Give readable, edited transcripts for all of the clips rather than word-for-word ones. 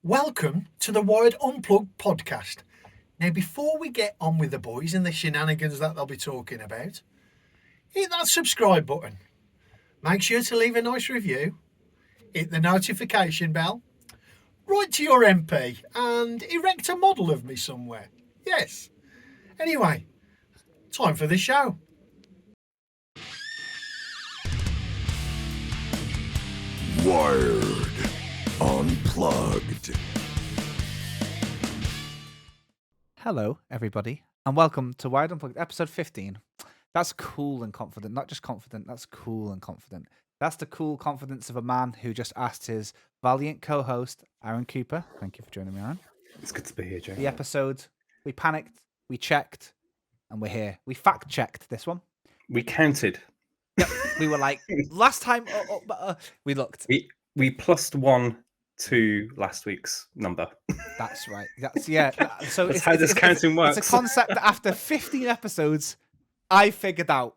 Welcome to the Wired Unplugged podcast. Now, before we get on with the boys and the shenanigans that they'll be talking about, hit that subscribe button. Make sure to leave a nice review, hit the notification bell, write to your MP and erect a model of me somewhere. Yes. Anyway, time for the show. Wired Unplugged. Hello, everybody, and welcome to Wired Unplugged, episode 15. That's cool and confident. Not just confident, that's cool and confident. That's the cool confidence of a man who just asked his valiant co-host, Aaron Cooper. Thank you for joining me, Aaron. It's good to be here, Jay. The episode, we panicked, we checked, and we're here. We fact-checked this one. We counted. Yep. We were like, last time, we looked. We plussed one to last week's number. That's right. So That's how this counting works. It's a concept that after 15 episodes, I figured out.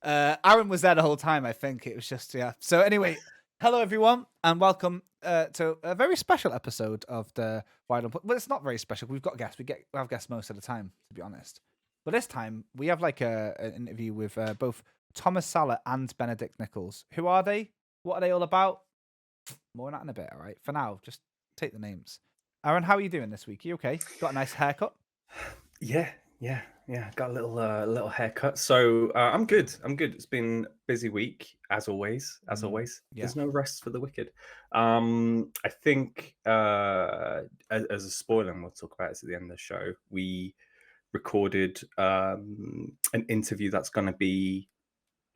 Aaron was there the whole time, I think. It was just, yeah. So anyway, hello everyone, and welcome to a very special episode of the Wired Unplugged. Well, it's not very special. We've got guests. We have guests most of the time, to be honest. But this time, we have like an interview with both Thomas Sala and Benedict Nichols. Who are they? What are they all about? More on that in a bit, all right? For now, just take the names. Aaron, how are you doing this week? Are you okay? Got a nice haircut? Yeah. Got a little haircut. So I'm good. It's been a busy week, as always. Yeah. There's no rest for the wicked. I think, as a spoiler, and we'll talk about it at the end of the show, we recorded an interview that's going to be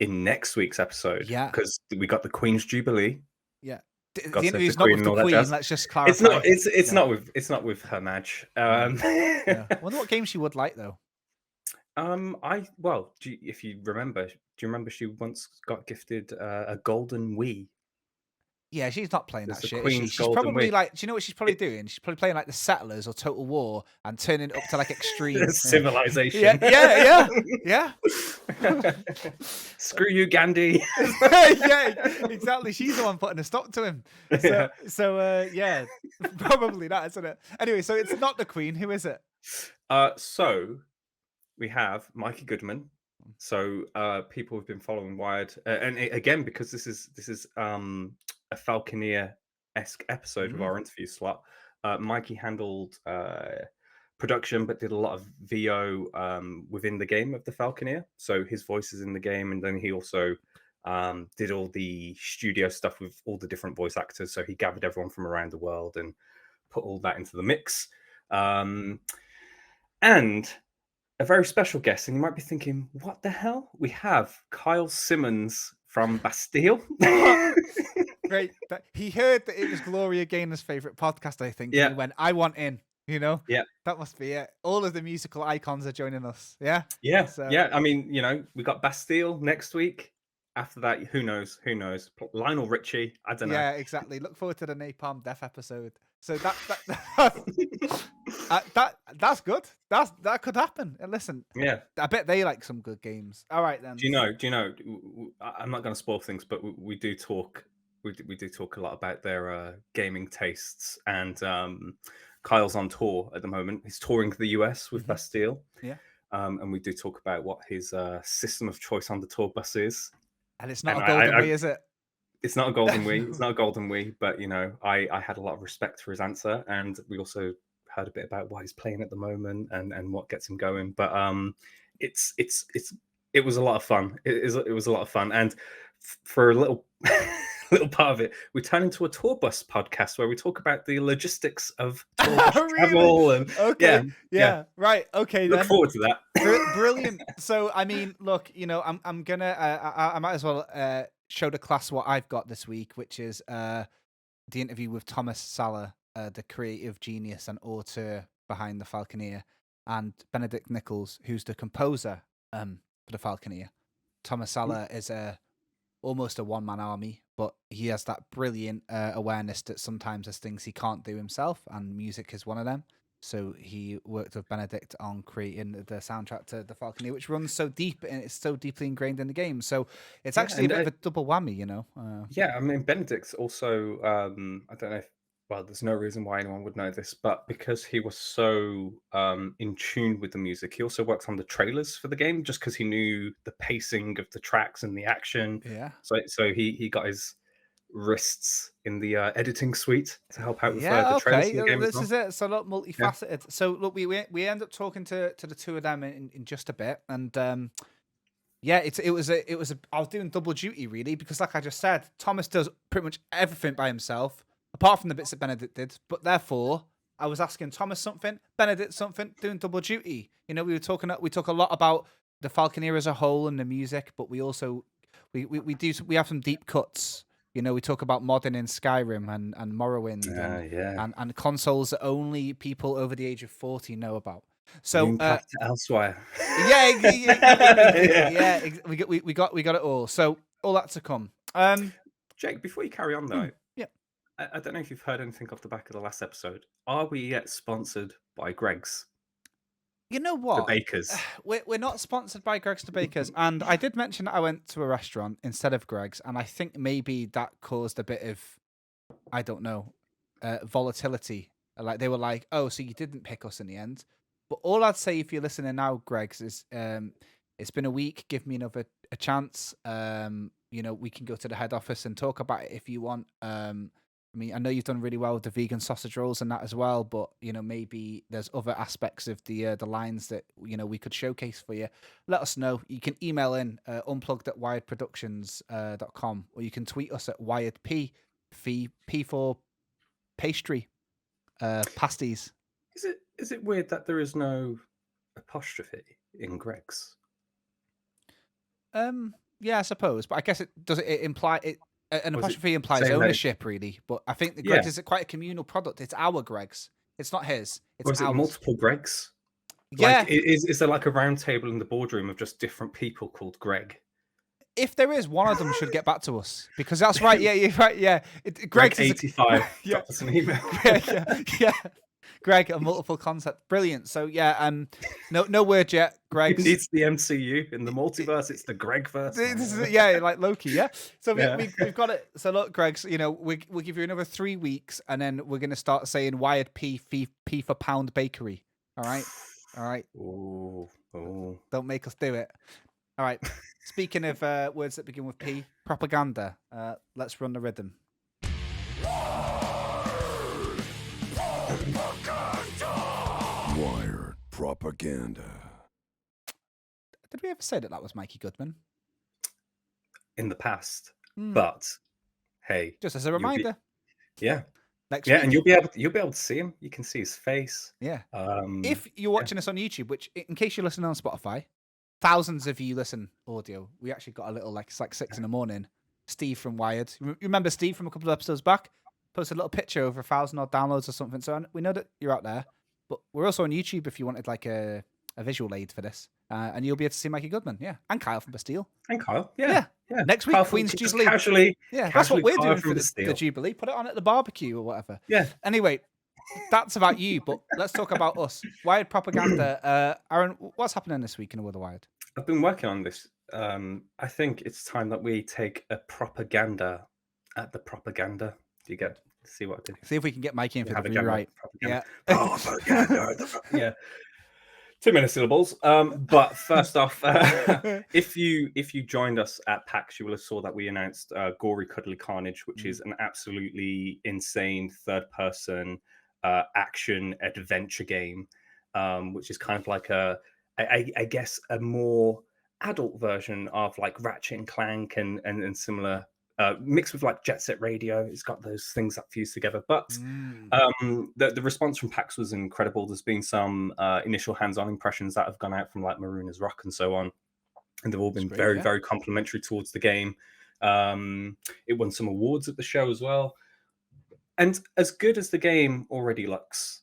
in next week's episode. Yeah. Because we got the Queen's Jubilee. Yeah. The interview's not with the Queen. Let's just clarify. It's not with Her Madge. I wonder what game she would like though. If you remember, do you remember she once got gifted a golden Wii? Yeah, she's not playing that shit. Queen's She's probably like, do you know what she's probably doing? She's probably playing like the Settlers or Total War and turning it up to like extreme civilization. Yeah. Screw you, Gandhi. Yeah, exactly. She's the one putting a stop to him. So, probably that, isn't it? Anyway, so it's not the Queen. Who is it? So we have Mikey Goodman. So people have been following Wired, and again because this is a Falconeer-esque episode of our interview slot. Mikey handled production, but did a lot of VO within the game of the Falconeer. So his voice is in the game, and then he also did all the studio stuff with all the different voice actors. So he gathered everyone from around the world and put all that into the mix. And a very special guest, and you might be thinking, what the hell? We have Kyle Simmons from Bastille. Great. He heard that it was Gloria Gaynor's favourite podcast, I think. Yeah. And he went, I want in, Yeah. That must be it. All of the musical icons are joining us. Yeah? Yeah. So... Yeah. I mean, we got Bastille next week. After that, who knows? Lionel Richie, I don't know. Yeah, exactly. Look forward to the Napalm Death episode. So that's good. That could happen. And listen, yeah, I bet they like some good games. All right then. Do you know? I'm not going to spoil things, but we do talk. We do talk a lot about their gaming tastes, and Kyle's on tour at the moment. He's touring the US with Bastille. Yeah. And we do talk about what his system of choice on the tour bus is. And it's not a golden Wii, is it? It's not a golden Wii. It's not a golden Wii, but I had a lot of respect for his answer, and we also heard a bit about what he's playing at the moment and what gets him going. But it was a lot of fun. It was a lot of fun, and for a little part of it, we turn into a tour bus podcast where we talk about the logistics of tour bus travel. And okay, yeah, right, okay. Look forward to that. Brilliant. So, I mean, look, I'm gonna, I might as well show the class what I've got this week, which is the interview with Thomas Sala, the creative genius and author behind the Falconeer, and Benedict Nichols, who's the composer for the Falconeer. Thomas Sala is almost a one-man army, but he has that brilliant awareness that sometimes there's things he can't do himself, and music is one of them. So he worked with Benedict on creating the soundtrack to The Falconeer, which runs so deep and it's so deeply ingrained in the game. So it's actually a bit of a double whammy, you know? Yeah, I mean, Benedict's also, I don't know if well, there's no reason why anyone would know this, but because he was so in tune with the music, he also worked on the trailers for the game just because he knew the pacing of the tracks and the action. Yeah. So he got his wrists in the editing suite to help out with Yeah, the trailers okay. for the game as This well. is it. So look, multifaceted. So look, we end up talking to the two of them in just a bit, and yeah, it was I was doing double duty really because, like I just said, Thomas does pretty much everything by himself apart from the bits that Benedict did. But therefore, I was asking Thomas something, Benedict something, doing double duty. You know, we talk a lot about the Falconeer as a whole and the music, but we also we have some deep cuts. You know, we talk about modding in Skyrim and Morrowind Yeah. and consoles that only people over the age of 40 know about. So Impact elsewhere. yeah, we got it all. So all that to come. Jake, before you carry on though, yeah. I don't know if you've heard anything off the back of the last episode. Are we yet sponsored by Greg's? You know The what? bakers. We're not sponsored by Greg's the Bakers, and I did mention that I went to a restaurant instead of Greg's, and I think maybe that caused a bit of, I don't know, volatility. Like they were like, "Oh, so you didn't pick us in the end." But all I'd say, if you're listening now, Greg's, is it's been a week. Give me another a chance. You know, we can go to the head office and talk about it if you want. I mean, I know you've done really well with the vegan sausage rolls and that as well, but you know, maybe there's other aspects of the lines that you know we could showcase for you. Let us know. You can email in unplugged@wiredproductions.com, or you can tweet us at wiredp P for pastry pasties. Is it weird that there is no apostrophe in Greg's? Yeah, I suppose, but I guess it imply it. An Was it apostrophe implies saying that ownership, really. But I think the Greg's is quite a communal product. It's our Greg's. It's not his. It's or is it ours. multiple Gregs? Yeah. Like, is there like a round table in the boardroom of just different people called Greg? If there is, one of them should get back to us because that's right. Yeah, you're right. Yeah, Greg Greg's is 85. Yeah. Drop us an email. yeah. Greg, a multiple concept, brilliant. So yeah, no word yet. Greg, It's the MCU in the multiverse. It's the Gregverse. This is yeah, like Loki, yeah. So Yeah. we've got it. So look, Greg's, you know, we'll give you another 3 weeks, and then we're gonna start saying Wired P for pound bakery. All right. Oh. Don't make us do it. All right. Speaking of words that begin with P, propaganda. Let's run the rhythm. Wired propaganda. Did we ever say that was Mikey Goodman? In the past, but hey, Just as a you'll be- reminder. yeah, Next yeah, week. and you'll be able to see him. You can see his face. Yeah. Um, If you're watching us on YouTube, which in case you're listening on Spotify, thousands of you listen audio. We actually got a little it's like 6 a.m. Steve from Wired. You remember Steve from a couple of episodes back? Posted a little picture over 1,000 odd downloads or something. So we know that you're out there. But we're also on YouTube if you wanted like a visual aid for this. And you'll be able to see Mikey Goodman, yeah. And Kyle from Bastille. and Kyle, yeah. Next week, Kyle Queen's just Jubilee. Casually, Yeah, that's what we're Kyle doing from for the Bastille. Jubilee. Put it on at the barbecue or whatever. Yeah. Anyway, that's about you, but let's talk about us. Wired propaganda. Aaron, what's happening this week in the world of Wired? I've been working on this. I think it's time that we take a propaganda at the propaganda. Do you see what I did? See if we can get Mikey in for Have the a go at rewrite. propaganda. Yeah. Propaganda. Yeah. Too many syllables. But first off, if you joined us at PAX, you will have saw that we announced Gory Cuddly Carnage, which is an absolutely insane third-person action adventure game, which is kind of like I guess a more adult version of like Ratchet and Clank and similar. Mixed with like Jet Set Radio, it's got those things that fuse together. But the response from PAX was incredible. There's been some initial hands-on impressions that have gone out from like Maroon as Rock and so on, and they've all been very complimentary towards the game. It won some awards at the show as well. And as good as the game already looks,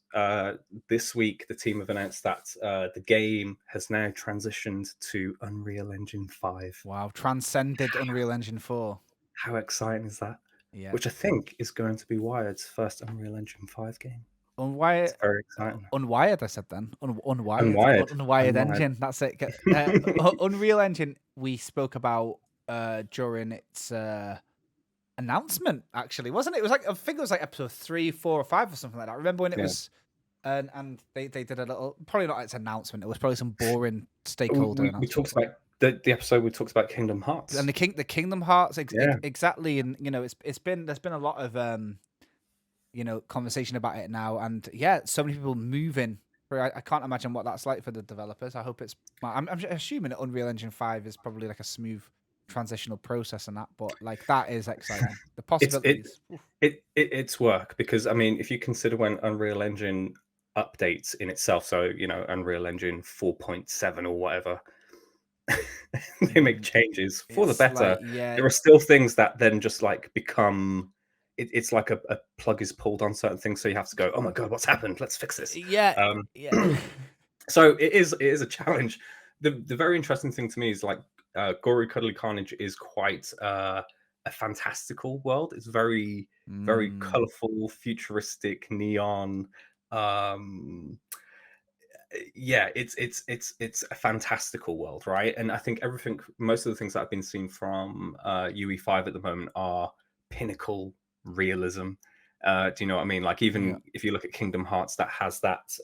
this week the team have announced that the game has now transitioned to Unreal Engine 5. Wow, transcended Unreal Engine 4. How exciting is that? Yeah. Which I think is going to be Wired's first Unreal Engine 5 game. Unwired. It's very exciting. Unwired, I said then. Unwired. Unwired. Unwired Engine. That's it. Unreal Engine, we spoke about during its announcement, actually, wasn't it? It was like, I think it was like episode 3, 4, or 5 or something like that. I remember when it was, and they did a little, probably not its announcement. It was probably some boring stakeholder We announcement. talked about the episode. We talked about Kingdom Hearts. And the Kingdom Hearts, Yeah. exactly. And there's been a lot of conversation about it now, and yeah, so many people moving. I can't imagine what that's like for the developers. I hope it's. I'm assuming that Unreal Engine 5 is probably like a smooth transitional process and that, but like that is exciting. The possibilities. It's work, because I mean, if you consider when Unreal Engine updates in itself, so Unreal Engine 4.7 or whatever, they make changes for the It's better. like, yeah, There are still things that then just like become. It's like a plug is pulled on certain things, so you have to go, oh my god, what's happened? Let's fix this. yeah. So it is a challenge. The very interesting thing to me is like Gory Cuddly Carnage is quite a fantastical world. It's very colorful, futuristic, neon. Yeah, it's a fantastical world, right? And I think most of the things that I've been seeing from UE5 at the moment are pinnacle realism. Do you know what I mean? Like, even if you look at Kingdom Hearts, that has that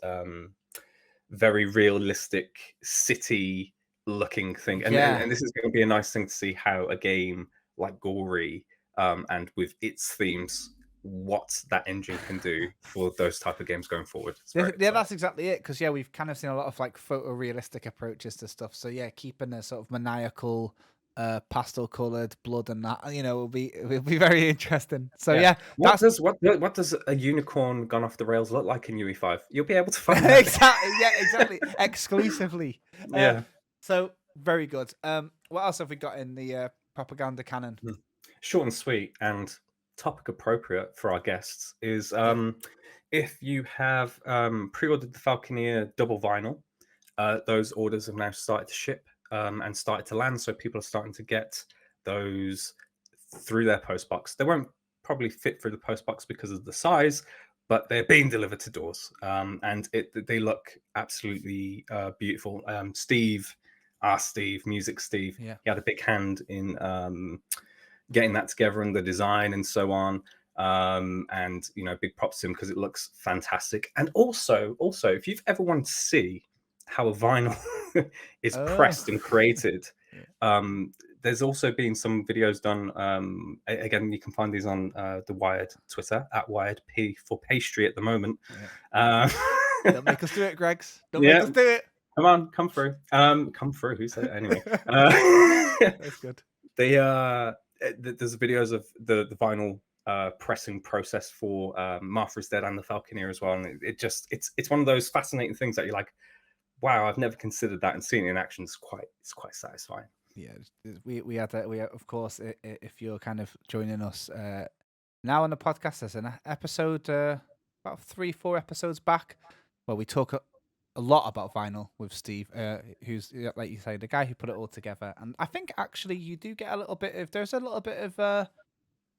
very realistic city looking thing, and this is going to be a nice thing to see how a game like Gory and with its themes, what that engine can do for those type of games going forward. That's exactly it, because we've kind of seen a lot of like photorealistic approaches to stuff, so keeping a sort of maniacal pastel colored blood and that will be very interesting. So what does a unicorn gone off the rails look like in UE5? You'll be able to find that. exactly exclusively. So very good. What else have we got in the propaganda canon? Short and sweet and topic appropriate for our guests is if you have pre-ordered the Falconeer double vinyl, those orders have now started to ship and started to land, so people are starting to get those through their postbox. They won't probably fit through the postbox because of the size, but they're being delivered to doors, and they look absolutely beautiful. Steve, Music Steve, he had a big hand in getting that together and the design and so on. And big props to him because it looks fantastic. And also, if you've ever wanted to see how a vinyl is pressed and created, there's also been some videos done. Again, you can find these on the Wired Twitter at Wired P for pastry at the moment. Don't make us do it, Gregs. Don't make us do it. Come on, come through. Come through. Who said it anyway? That's good. There's videos of the vinyl pressing process for Martha is Dead and the Falconeer as well, and it's one of those fascinating things that you're like, wow, I've never considered that, and seeing it in action is quite satisfying. We had of course, if you're kind of joining us now on the podcast, there's an episode about 3-4 episodes back where we talk a lot about vinyl with Steve, who's, like you say, the guy who put it all together. And I think actually you do get there's a little bit of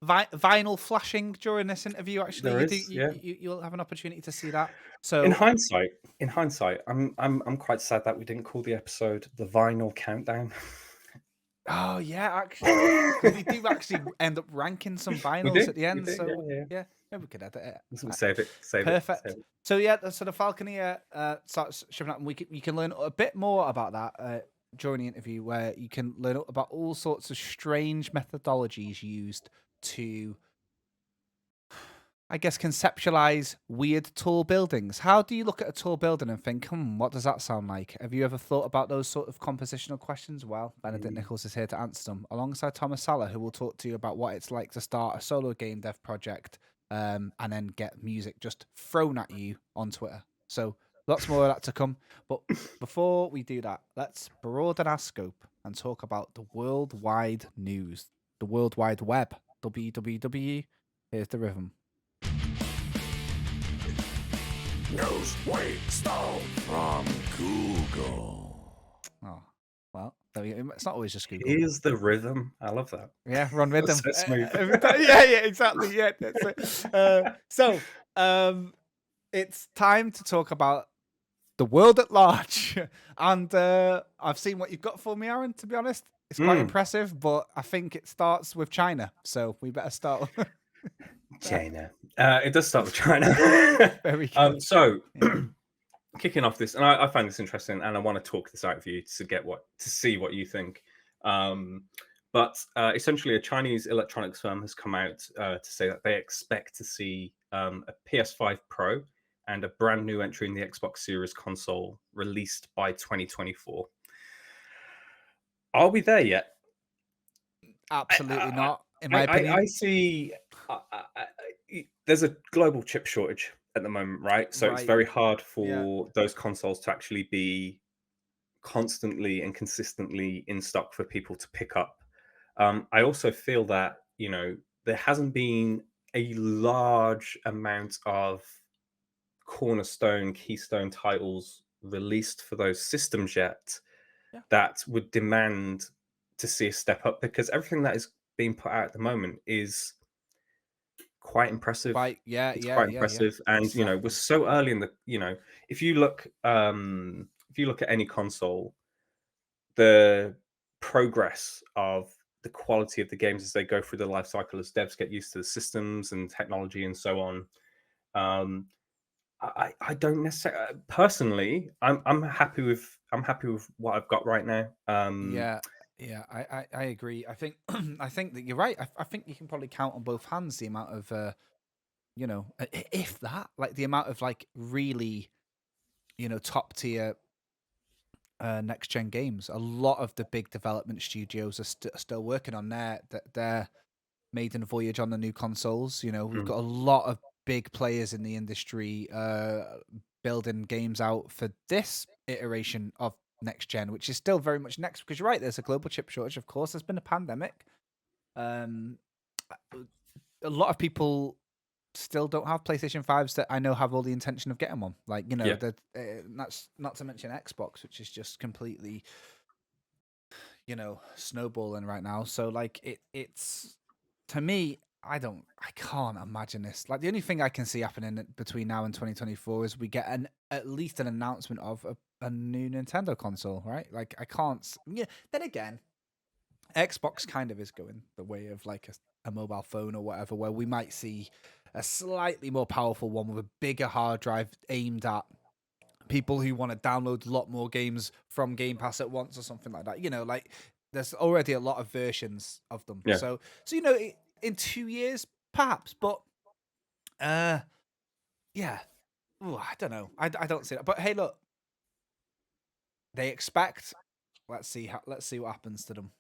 vinyl flashing during this interview. Actually, you'll have an opportunity to see that. So in hindsight, I'm quite sad that we didn't call the episode "The Vinyl Countdown." Oh yeah, actually, because we do actually end up ranking some vinyls at the end. Yeah, maybe we could edit it. Save it. Perfect. So so the Falconeer starts shipping out, and you can learn a bit more about that during the interview, where you can learn about all sorts of strange methodologies used to, I guess, conceptualize weird tall buildings. How do you look at a tall building and think, what does that sound like? Have you ever thought about those sort of compositional questions? Well, Benedict Nichols is here to answer them, alongside Thomas Sala, who will talk to you about what it's like to start a solo game dev project and then get music just thrown at you on Twitter. So lots more of that to come. But before we do that, let's broaden our scope and talk about the worldwide news, the World Wide Web, WWW. Here's the rhythm. News we stole from Google. Oh, well, it's not always just Google. Here's the rhythm. I love that. Yeah, run rhythm. So smooth. Yeah, exactly. Yeah, that's it. So, it's time to talk about the world at large. And I've seen what you've got for me, Aaron, to be honest. It's quite Mm, impressive, but I think it starts with China, so we better start. China. It does start with China. Very good. So Yeah. kicking off this, and I find this interesting, and I want to talk this out with you to see what you think. But essentially, a Chinese electronics firm has come out to say that they expect to see a PS5 Pro and a brand new entry in the Xbox Series console released by 2024. Are we there yet? Absolutely not, in my I opinion. see. There's a global chip shortage at the moment, right? So it's Right. very hard Yeah. for those consoles to actually be constantly and consistently in stock for people to pick up. I also feel that there hasn't been a large amount of cornerstone, keystone titles released for those systems yet Yeah. that would demand to see a step up, because everything that is being put out at the moment is quite impressive. Yeah. It's Yeah. quite Yeah. Yeah. impressive, and we're Exactly. so early in the. If you look, at any console, the progress of the quality of the games as they go through the life cycle, as devs get used to the systems and technology and so on. I don't necessarily personally. I'm happy with what I've got right now. Yeah. Yeah. I agree. I think I think that you're right. I think you can probably count on both hands the amount of if that, like the amount of like really top tier next gen games. A lot of the big development studios are still working on their maiden voyage on the new consoles. We've Mm, got a lot of big players in the industry building games out for this iteration of next gen, which is still very much next, because you're right, there's a global chip shortage. Of course, there's been a pandemic. Um, a lot of people still don't have PlayStation 5s that I know have all the intention of getting one. Like, yeah, that's not to mention Xbox, which is just completely, snowballing right now. So like it's to me, I can't imagine this. Like the only thing I can see happening between now and 2024 is we get at least an announcement of a new Nintendo console, right? Like I can't. Yeah. Then again, Xbox kind of is going the way of like a mobile phone or whatever, where we might see a slightly more powerful one with a bigger hard drive aimed at people who want to download a lot more games from Game Pass at once or something like that. Like there's already a lot of versions of them. yeah. So in 2 years perhaps, but yeah. Ooh, I don't know. I don't see that. But hey, look, they expect. Let's see what happens to them.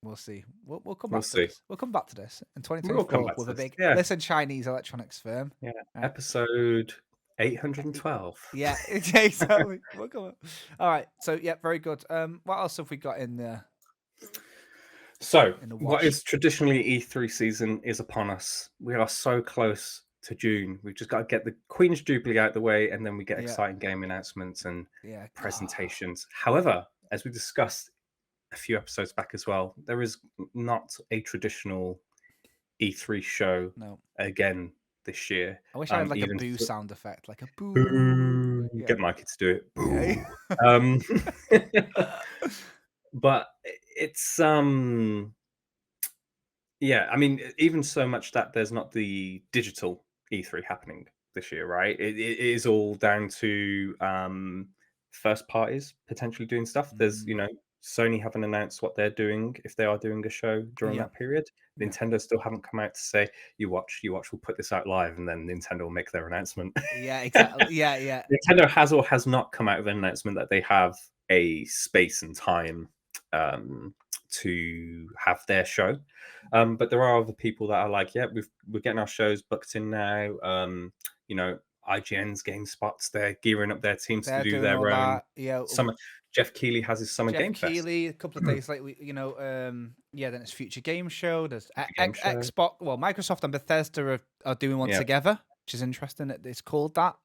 We'll see. We'll come We'll back to see. this. We'll come back to this in We'll come 2024 back with to a this. big Yeah, listen Chinese electronics firm. yeah. Right? Episode 812. Yeah, exactly. We'll come up. All right. So yeah, very good. What else have we got in there? So, In the what wash? is traditionally E3 season is upon us. We are so close to June. We've just got to get the Queen's Jubilee out of the way, and then we get Yeah. exciting game announcements and Yeah. presentations. However, as we discussed a few episodes back as well, there is not a traditional E3 show No. again this year. I wish I had like a Even boo sound effect, like a boo. boo. Yeah. Get Mikey to do it. Yeah. Um, but it's yeah, I mean, even so much that there's not the digital E3 happening this year, right? It is all down to first parties potentially doing stuff. There's, Sony haven't announced what they're doing, if they are doing a show during Yeah. that period. Yeah. Nintendo still haven't come out to say, you watch, we'll put this out live, and then Nintendo will make their announcement. Yeah, exactly. Yeah. Nintendo has or has not come out with an announcement that they have a space and time to have their show. But there are other people that are like, yeah, we're getting our shows booked in now. IGN's, GameSpot's, they're gearing up their teams They're to do doing their all own that. Yeah. summer. Jeff Keighley has his summer Jeff game fest. Keighley, a couple of days later, then it's Future Game Show. There's Game Show. Xbox. Well, Microsoft and Bethesda are doing one Yeah. together, which is interesting. It's called that.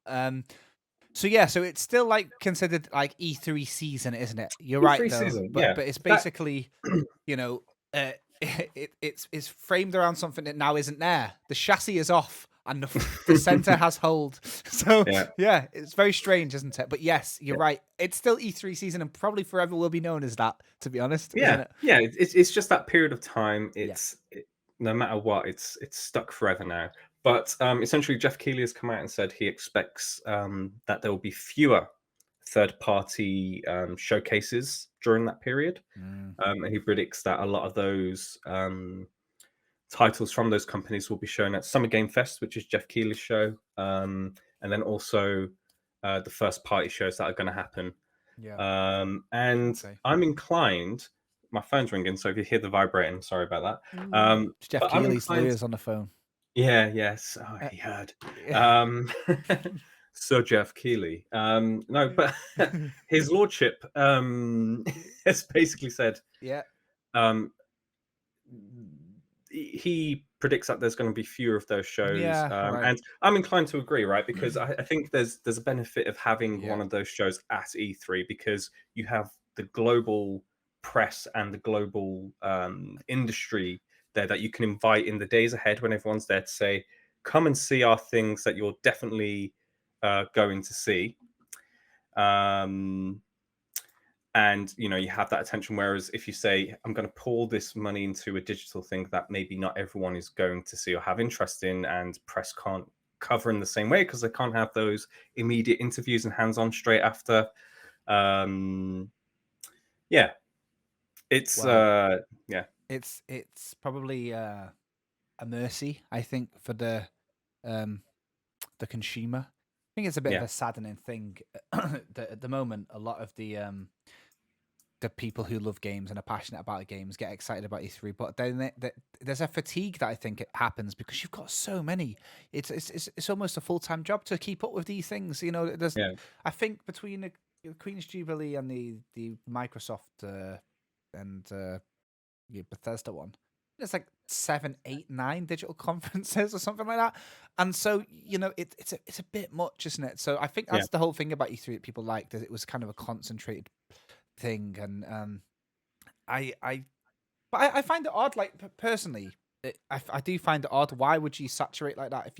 So it's still like considered like E3 season, isn't it? You're right, E3 though. season, but yeah. but it's basically, it's framed around something that now isn't there. The chassis is off and the center has hold. So Yeah. yeah, it's very strange, isn't it? But yes, you're right. It's still E3 season, and probably forever will be known as that. To be honest, isn't it? Yeah. It's just that period of time. Yeah. No matter what, it's stuck forever now. But essentially, Jeff Keighley has come out and said he expects that there will be fewer third-party showcases during that period, and he predicts that a lot of those titles from those companies will be shown at Summer Game Fest, which is Jeff Keighley's show, and then also the first-party shows that are going to happen. Yeah. And Okay. I'm inclined. My phone's ringing, so if you hear the vibrating, sorry about that. It's Jeff but I'm Keighley's inclined- lawyers on the phone. Yeah, yes. Oh, he heard. So Jeff Keighley. No, but his lordship has basically said Yeah. He predicts that there's going to be fewer of those shows. Yeah, right. And I'm inclined to agree, right? Because I think there's a benefit of having one of those shows at E3 because you have the global press and the global industry there that you can invite in the days ahead when everyone's there to say, come and see our things that you're definitely going to see. And you have that attention, whereas if you say I'm going to pour this money into a digital thing that maybe not everyone is going to see or have interest in, and press can't cover in the same way because they can't have those immediate interviews and hands-on straight after. It's it's probably a mercy, I think, for the consumer. I think it's a bit of a saddening thing that at the moment a lot of the people who love games and are passionate about games get excited about E3, but then there's a fatigue that I think it happens because you've got so many. It's almost a full-time job to keep up with these things. There's I think between the Queen's Jubilee and the Microsoft and Bethesda one, there's like 7, 8, 9 digital conferences or something like that, and so it's a bit much, isn't it? So I think that's the whole thing about E3 that people liked, that it was kind of a concentrated thing, and I find it odd. Like personally, I do find it odd. Why would you saturate like that?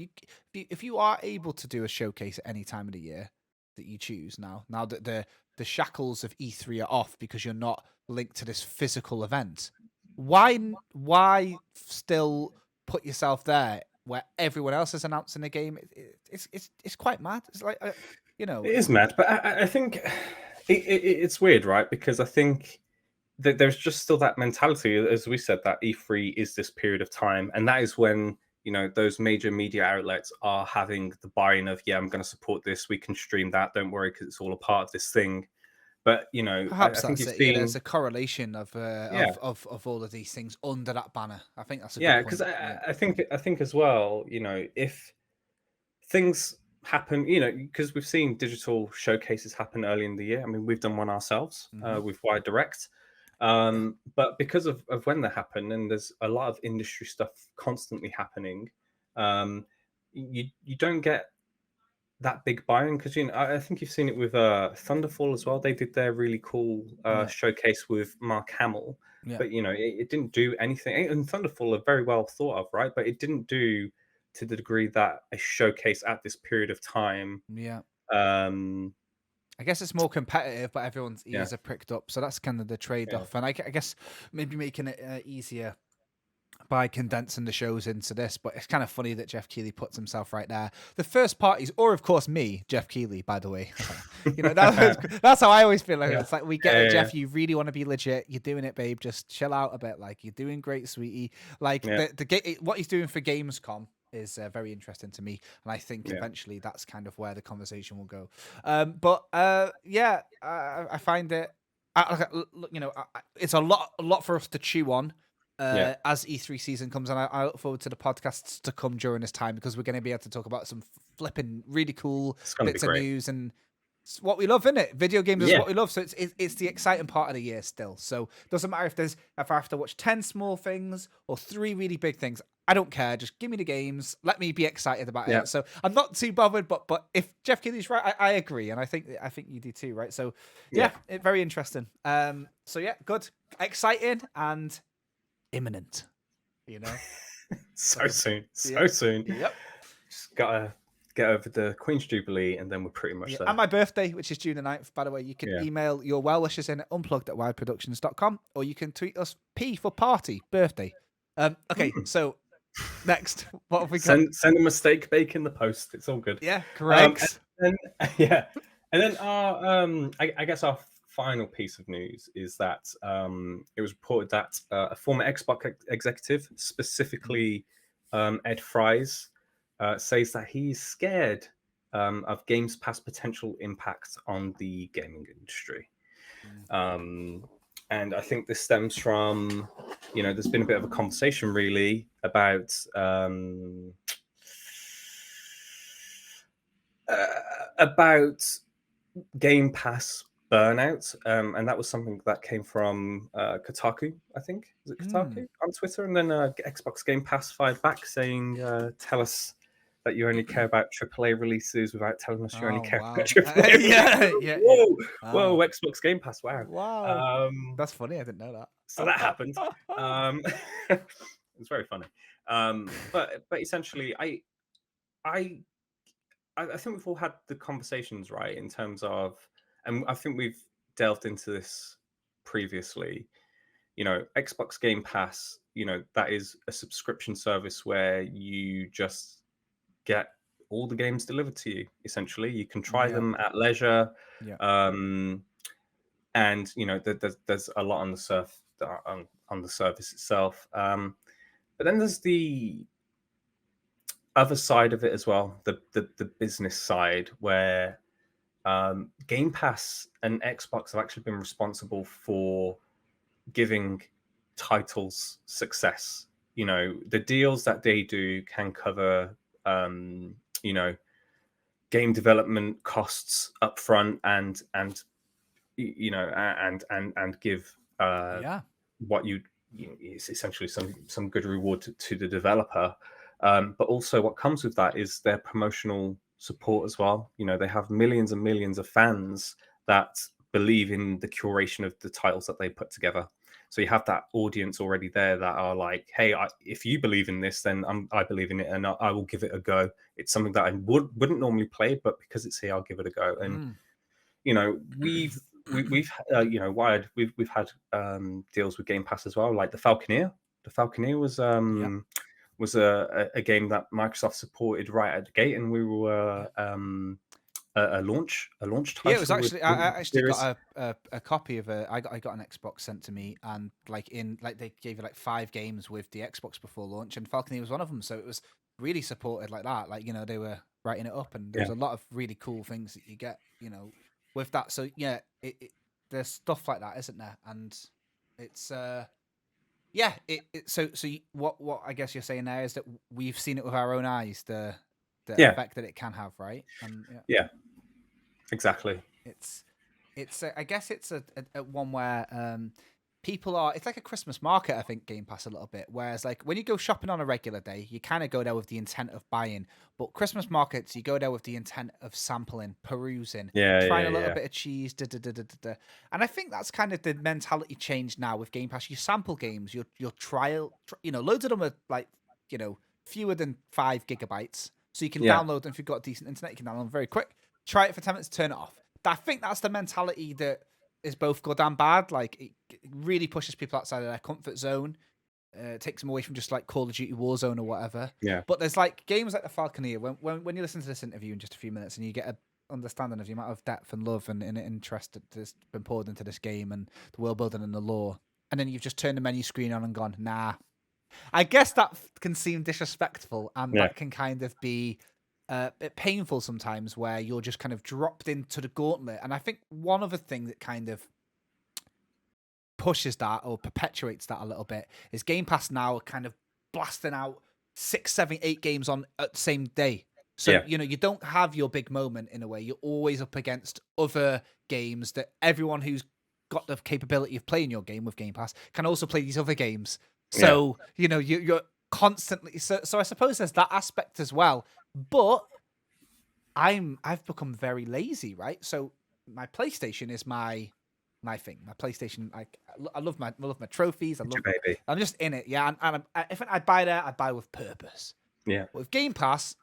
If you are able to do a showcase at any time of the year that you choose now that the shackles of E3 are off because you're not linked to this physical event, why still put yourself there where everyone else is announcing a game? It's quite mad. It's like it is mad, but I think it's weird, right? Because I think that there's just still that mentality, as we said, that E3 is this period of time, and that is when those major media outlets are having the buy-in of, I'm going to support this, we can stream that, don't worry, because it's all a part of this thing. But perhaps I think that's it. There's a correlation of all of these things under that banner. I think that's a good because point. I think as well, if things happen, because we've seen digital showcases happen early in the year. I mean, we've done one ourselves with Wired Direct, but because of when they happen, and there's a lot of industry stuff constantly happening, you don't get that big buy-in, because I think you've seen it with Thunderfall as well. They did their really cool showcase with Mark Hamill, but it didn't do anything. And Thunderfall are very well thought of, right? But it didn't do to the degree that a showcase at this period of time. I guess it's more competitive, but everyone's ears are pricked up, so that's kind of the trade-off. And I guess maybe making it easier by condensing the shows into this, but it's kind of funny that Jeff Keighley puts himself right there. The first parties, or of course me, Jeff Keighley, by the way. That's how I always feel. Like it's like, we get it, Jeff. You really want to be legit. You're doing it, babe. Just chill out a bit. Like, you're doing great, sweetie. Like what he's doing for Gamescom is very interesting to me, and I think eventually that's kind of where the conversation will go. I find it. It's a lot for us to chew on. As E3 season comes, and I look forward to the podcasts to come during this time, because we're going to be able to talk about some flipping really cool bits of news, and it's what we love, isn't it? Video games is what we love, so it's the exciting part of the year still. So it doesn't matter if I have to watch 10 small things or 3 really big things. I don't care. Just give me the games. Let me be excited about it. So I'm not too bothered. But if Jeff Keighley's right, I agree, and I think you do too, right? So it's very interesting. Good, exciting, and imminent. So soon. Yep. Just gotta get over the Queen's Jubilee, and then we're pretty much there. And my birthday, which is June the 9th, by the way. You can Yeah. email your well wishes in at unplugged@wiredproductions.com, or you can tweet us P for party, birthday. Okay, so next, what have we got? Send a mistake bake in the post. It's all good. Yeah, correct. And yeah, and then our I guess our final piece of news is that it was reported that a former Xbox executive, specifically Ed Fries, says that he's scared of Games Pass potential impact on the gaming industry. And I think this stems from, there's been a bit of a conversation really about Game Pass burnout, and that was something that came from Kotaku, I think. Is it Kotaku on Twitter? And then Xbox Game Pass fired back saying, tell us that you only care about AAA releases without telling us you only care about AAA. Whoa, Xbox Game Pass, wow. That's funny, I didn't know that. So that happened. It's very funny. But essentially, I think we've all had the conversations, right, in terms of, and I think we've delved into this previously, Xbox Game Pass, that is a subscription service where you just get all the games delivered to you, essentially. You can try them at leisure. And, there's a lot on the service itself. But then there's the other side of it as well, the business side, where Game Pass and Xbox have actually been responsible for giving titles success. The deals that they do can cover game development costs up front and give what it's essentially some good reward to the developer. But also what comes with that is their promotional support as well. They have millions and millions of fans that believe in the curation of the titles that they put together. So you have that audience already there that are like, hey, if you believe in this, then I believe in it, and I will give it a go. It's something that I wouldn't normally play, but because it's here, I'll give it a go. And we've Wired, we've had deals with Game Pass as well, like the Falconeer. The Falconeer was a game that Microsoft supported right at the gate, and we were a launch title. Yeah, it was actually I actually got a copy of I got an Xbox sent to me, and they gave you 5 games with the Xbox before launch, and Falconeer was one of them. So it was really supported like that. They were writing it up, and there's a lot of really cool things that you get, with that. So yeah, there's stuff like that, isn't there? And it's what I guess you're saying there is that we've seen it with our own eyes, the effect that it can have, right? And exactly. It's I guess it's a one where people are. It's like a Christmas market, I think, Game Pass a little bit. Whereas when you go shopping on a regular day, you kind of go there with the intent of buying. But Christmas markets, you go there with the intent of sampling, perusing, trying a little bit of cheese, And I think that's kind of the mentality change now with Game Pass. You sample games, you'll trial, loads of them are fewer than 5 gigabytes. So you can download them if you've got decent internet. You can download them very quick. Try it for 10 minutes, turn it off. I think that's the mentality that is both good and bad. It really pushes people outside of their comfort zone. Takes them away from just Call of Duty Warzone or whatever. Yeah. But there's games like the Falconeer. When you listen to this interview in just a few minutes and you get an understanding of the amount of depth and love and interest that's been poured into this game and the world building and the lore, and then you've just turned the menu screen on and gone, nah. I guess that can seem disrespectful, and that can kind of be a bit painful sometimes, where you're just kind of dropped into the gauntlet. And I think one other thing that kind of pushes that or perpetuates that a little bit is Game Pass now kind of blasting out 6, 7, 8 games on at the same day. So, you don't have your big moment in a way. You're always up against other games that everyone who's got the capability of playing your game with Game Pass can also play these other games. So, you're constantly... So I suppose there's that aspect as well. But I've become very lazy, right? So my PlayStation is my thing. My PlayStation, I love my trophies. I'm just in it, yeah. And if I'd buy there, I'd buy with purpose. Yeah. With Game Pass,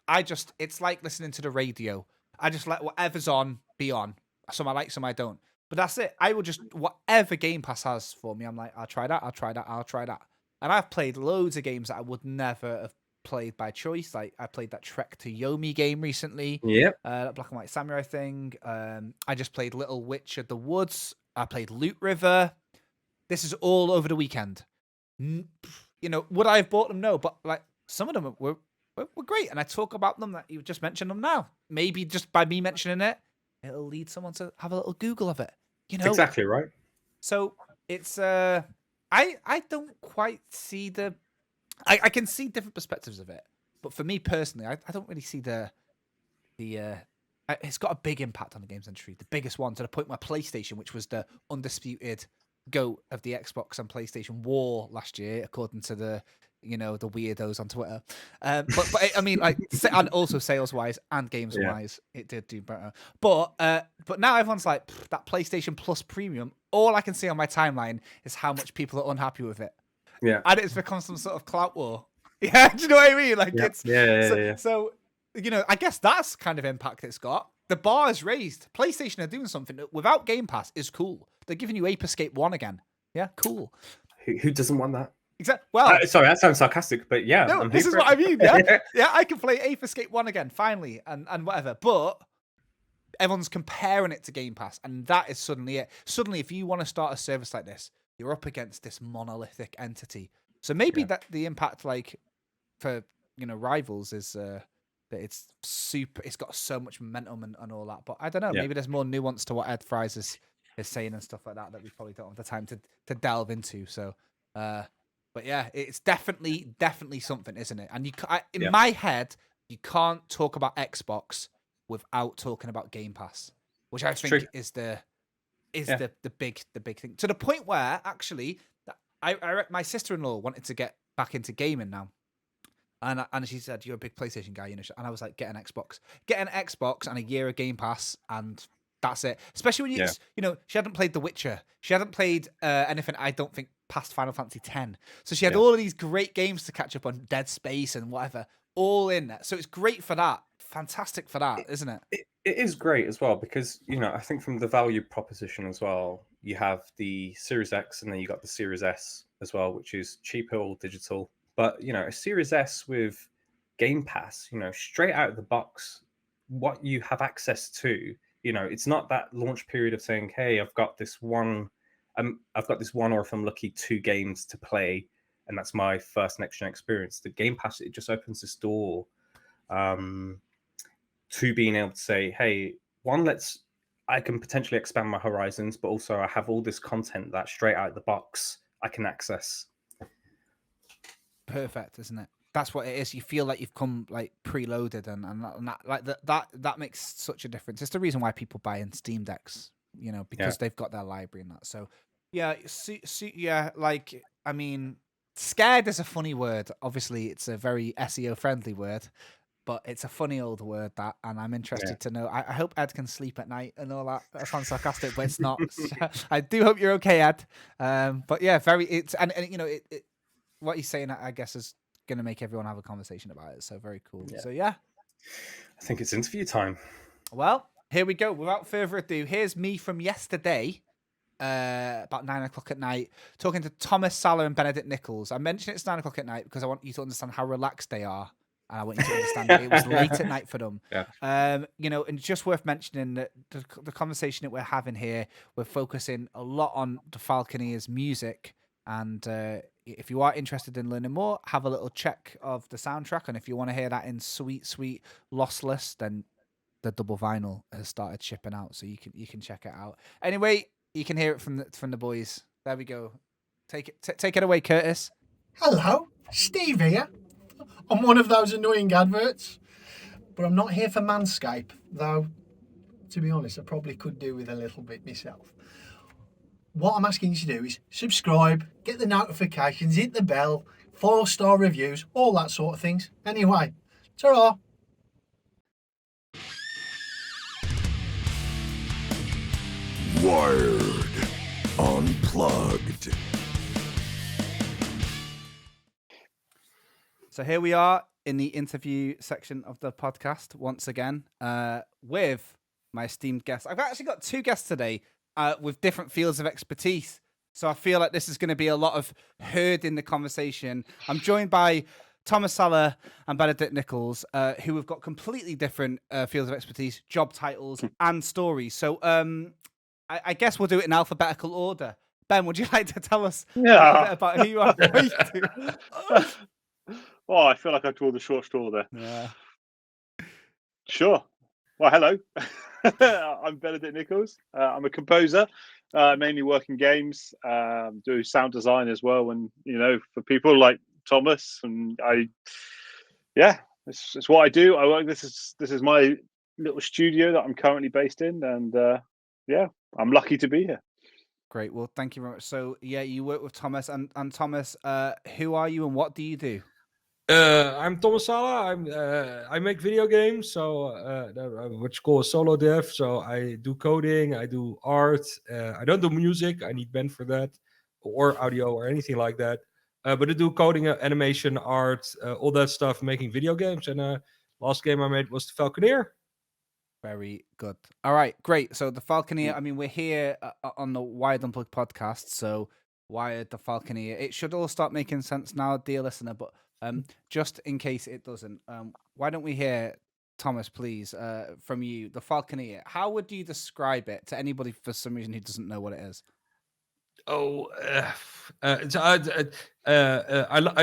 it's like listening to the radio. I just let whatever's on be on. Some I like, some I don't. But that's it. I will just, whatever Game Pass has for me, I'm like, I'll try that, I'll try that, I'll try that. And I've played loads of games that I would never have played by choice. Like, I played that Trek to Yomi game recently. Yep. That Black and White Samurai thing. I just played Little Witch of the Woods. I played Loot River. This is all over the weekend. You know, would I have bought them? No, but like some of them were great, and I talk about them that you just mentioned them now. Maybe just by me mentioning it, it'll lead someone to have a little Google of it. You know, Exactly right. So it's I don't quite see the. I can see different perspectives of it, but for me personally, I don't really see the. It's got a big impact on the games industry, the biggest one, to the point where PlayStation, which was the undisputed GOAT of the Xbox and PlayStation war last year, according to the the weirdos on Twitter. But I mean, like, and also sales wise and games wise, it did do better. But now everyone's like, that PlayStation Plus Premium. All I can see on my timeline is how much people are unhappy with it. Yeah, and it's become some sort of clout war. Yeah, do you know what I mean? Like, it's yeah. So I guess that's kind of impact it's got. The bar is raised. PlayStation are doing something that without Game Pass is cool. They're giving you Ape Escape 1 again. Yeah, cool. Who doesn't want that? Exactly. Well, sorry, that sounds sarcastic, but yeah. No, this is what I mean. Yeah, yeah, I can play Ape Escape 1 again, finally, and whatever. But everyone's comparing it to Game Pass, and that is suddenly it. Suddenly, if you want to start a service like this, you're up against this monolithic entity. So maybe that the impact, like, for rivals, is that it's super. It's got so much momentum and all that. But I don't know. Maybe there's more nuance to what Ed Fries is saying and stuff like that we probably don't have the time to delve into. So, but yeah, it's definitely something, isn't it? And in my head, you can't talk about Xbox without talking about Game Pass, which I think is the big thing. To the point where actually, my sister-in-law wanted to get back into gaming now. And she said, "You're a big PlayStation guy, and I was like, "Get an Xbox and a year of Game Pass, and that's it." Especially when she hadn't played The Witcher, she hadn't played anything. I don't think past Final Fantasy X. So she had all of these great games to catch up on, Dead Space and whatever, all in there. So it's great for that. Fantastic for that, isn't it? It is great as well because I think from the value proposition as well, you have the Series X and then you got the Series S as well, which is cheaper all digital. But, a Series S with Game Pass, straight out of the box, what you have access to, it's not that launch period of saying, hey, I've got this one, or if I'm lucky, 2 games to play, and that's my first next-gen experience. The Game Pass, it just opens this door to being able to say, hey, I can potentially expand my horizons, but also I have all this content that straight out of the box I can access. Perfect, isn't it? That's what it is. You feel like you've come like preloaded, and that makes such a difference. It's the reason why people buy in Steam Decks, because they've got their library and that. So like, I mean, scared is a funny word. Obviously, it's a very SEO friendly word, but it's a funny old word and I'm interested to know. I hope Ed can sleep at night and all that. That sounds sarcastic, but it's not. I do hope you're okay, Ed. But yeah, what he's saying, I guess, is going to make everyone have a conversation about it. So very cool. Yeah. So yeah, I think it's interview time. Well, here we go. Without further ado, here's me from yesterday, about 9 o'clock at night, talking to Tomas Sala and Benedict Nichols. I mentioned it's 9 o'clock at night because I want you to understand how relaxed they are. And I want you to understand that it was late at night for them. Yeah. And just worth mentioning that the conversation that we're having here, we're focusing a lot on the Falconeer's music. And if you are interested in learning more, have a little check of the soundtrack. And if you want to hear that in sweet, sweet lossless, then the double vinyl has started shipping out, so you can check it out. Anyway, you can hear it from the boys. There we go. Take it away, Curtis. Hello, Steve here. I'm one of those annoying adverts, but I'm not here for Manscape, though. To be honest, I probably could do with a little bit myself. What I'm asking you to do is subscribe, get the notifications, hit the bell, 4-star reviews, all that sort of things. Anyway, ta-ra! Wired Unplugged. So here we are in the interview section of the podcast once again with my esteemed guests. I've actually got 2 guests today with different fields of expertise. So I feel like this is going to be a lot of heard in the conversation. I'm joined by Thomas Sala and Benedict Nichols, who have got completely different fields of expertise, job titles, and stories. So I guess we'll do it in alphabetical order. Ben, would you like to tell us a little bit about who you are? Oh, I feel like I drew the short straw there. Yeah. Sure. Well, hello. I'm Benedict Nichols. I'm a composer, mainly work in games, do sound design as well. And, for people like Thomas, and it's what I do. I work. This is my little studio that I'm currently based in. And I'm lucky to be here. Great. Well, thank you very much. So, you work with Thomas. And Thomas, who are you and what do you do? I'm Tomas Sala. I make video games, so what you call a solo dev. So I do coding, I do art. I don't do music. I need Ben for that, or audio, or anything like that. But I do coding, animation, art, all that stuff, making video games. And last game I made was the Falconeer. Very good. All right, great. So the Falconeer. I mean, we're here on the Wired Unplugged podcast. So Wired, the Falconeer. It should all start making sense now, dear listener. But just in case it doesn't, why don't we hear, Thomas, please, from you, the Falconeer. How would you describe it to anybody for some reason who doesn't know what it is? I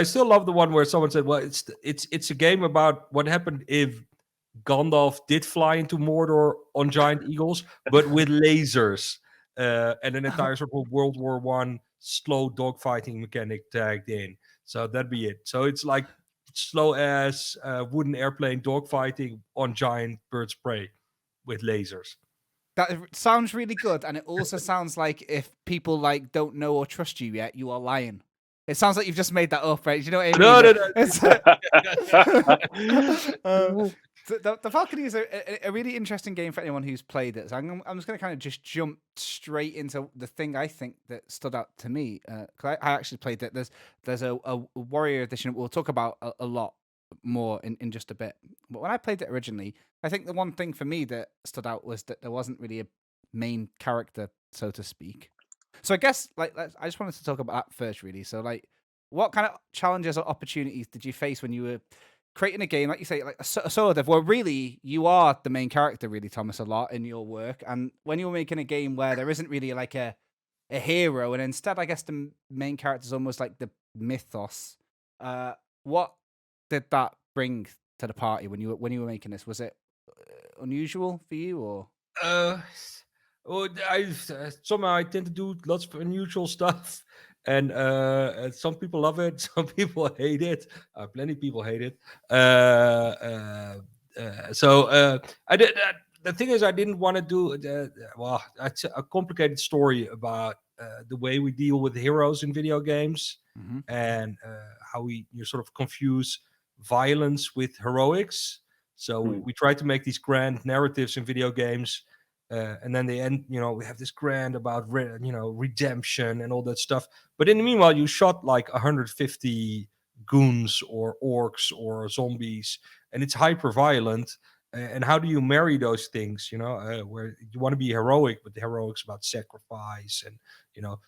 still love the one where someone said, "Well, it's a game about what happened if Gandalf did fly into Mordor on giant eagles, but with lasers, and an entire sort of World War I slow dogfighting mechanic tagged in." So that'd be it. So it's like slow ass wooden airplane dogfighting on giant birds of prey with lasers. That sounds really good, and it also sounds like if people don't know or trust you yet, you are lying. It sounds like you've just made that up, right? Do you know what I mean? No. The Falconeer is a really interesting game for anyone who's played it. So I'm just going to kind of just jump straight into the thing I think that stood out to me. 'Cause I actually played it. There's a Warrior edition we'll talk about a lot more in just a bit. But when I played it originally, I think the one thing for me that stood out was that there wasn't really a main character, so to speak. So I guess I just wanted to talk about that first, really. So what kind of challenges or opportunities did you face when you were creating a game, like you say, like a solo dev, where really you are the main character, really, Thomas, a lot in your work, and when you're making a game where there isn't really like a hero, and instead, I guess the main character is almost like the mythos. What did that bring to the party when you were making this? Was it unusual for you, or? Somehow I tend to do lots of unusual stuff, and some people love it, some people hate it. Plenty of people hate it. I did. The thing is, I didn't want to do it's a complicated story about the way we deal with heroes in video games, and how you sort of confuse violence with heroics. So we try to make these grand narratives in video games. And then the end, we have this grand about, redemption and all that stuff. But in the meanwhile, you shot like 150 goons or orcs or zombies, and it's hyper violent. And how do you marry those things? Where you want to be heroic, but the heroic's about sacrifice, and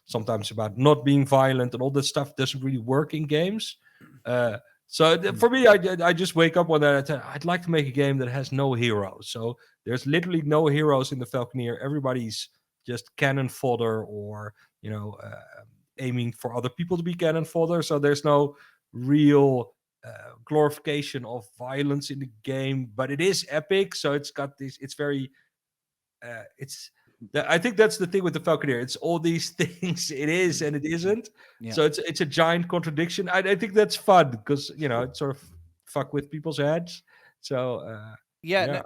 sometimes about not being violent, and all that stuff doesn't really work in games. For me, I just wake up one day and I'd like to make a game that has no heroes. So there's literally no heroes in the Falconeer. Everybody's just cannon fodder, or aiming for other people to be cannon fodder. So there's no real glorification of violence in the game, but it is epic. So it's got this. It's very. I think that's the thing with the Falconeer. It's all these things. It is and it isn't. Yeah. So it's a giant contradiction. I think that's fun because it sort of fuck with people's heads. So no,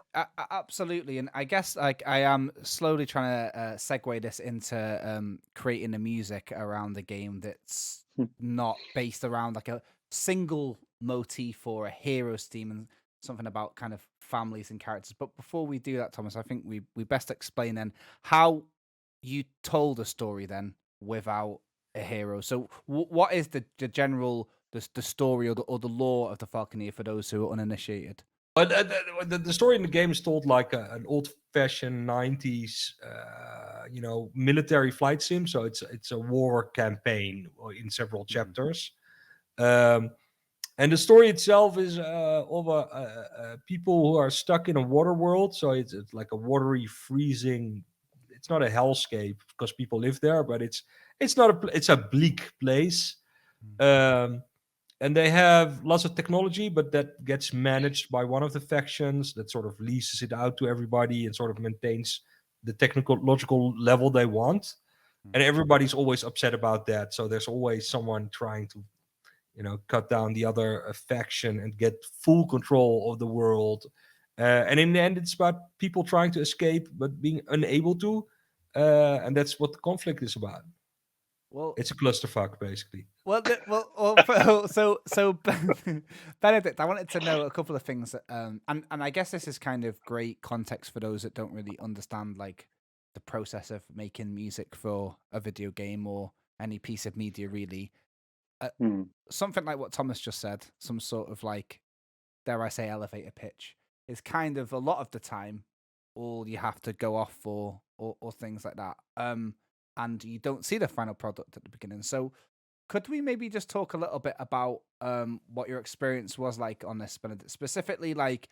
absolutely. And I guess I am slowly trying to segue this into creating the music around the game that's not based around like a single motif or a hero's theme, and something about kind of families and characters. But before we do that, Thomas, I think we best explain then how you told a story then without a hero. So what is the general the story or the lore of the Falconeer for those who are uninitiated. But the story in the game is told like an old-fashioned 90s, military flight sim. So it's a war campaign in several chapters. And the story itself is of people who are stuck in a water world. So it's like a watery, freezing. It's not a hellscape because people live there, but it's a bleak place. And they have lots of technology, but that gets managed by one of the factions that sort of leases it out to everybody and sort of maintains the technological level they want. And everybody's always upset about that. So there's always someone trying to, cut down the other faction and get full control of the world. And in the end, it's about people trying to escape, but being unable to. And that's what the conflict is about. Well, it's a clusterfuck, basically. So Benedict, I wanted to know a couple of things, and I guess this is kind of great context for those that don't really understand like the process of making music for a video game or any piece of media, really. Something like what Thomas just said, some sort of like, dare I say, elevator pitch, is kind of a lot of the time all you have to go off for, or things like that. And you don't see the final product at the beginning. So could we maybe just talk a little bit about what your experience was like on this, Benedict? Specifically, like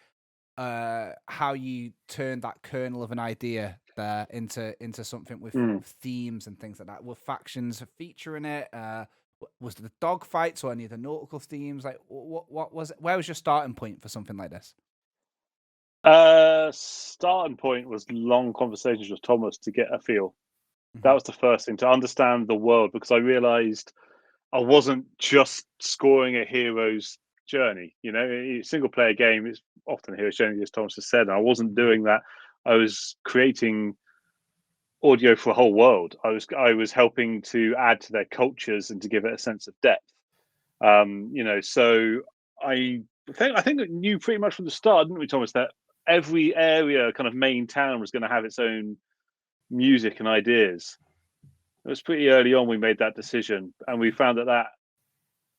how you turned that kernel of an idea there into something with themes and things like that. Were factions featuring it? Was it the dog fights or any of the nautical themes? Like, what was it? Where was your starting point for something like this? Starting point was long conversations with Thomas to get a feel. That was the first thing, to understand the world, because I realized I wasn't just scoring a hero's journey. A single player game is often a hero's journey, as Thomas has said. And I wasn't doing that. I was creating audio for a whole world. I was helping to add to their cultures and to give it a sense of depth. So I think I knew pretty much from the start, didn't we, Thomas, that every area, kind of main town, was going to have its own music and ideas. It was pretty early on we made that decision, and we found that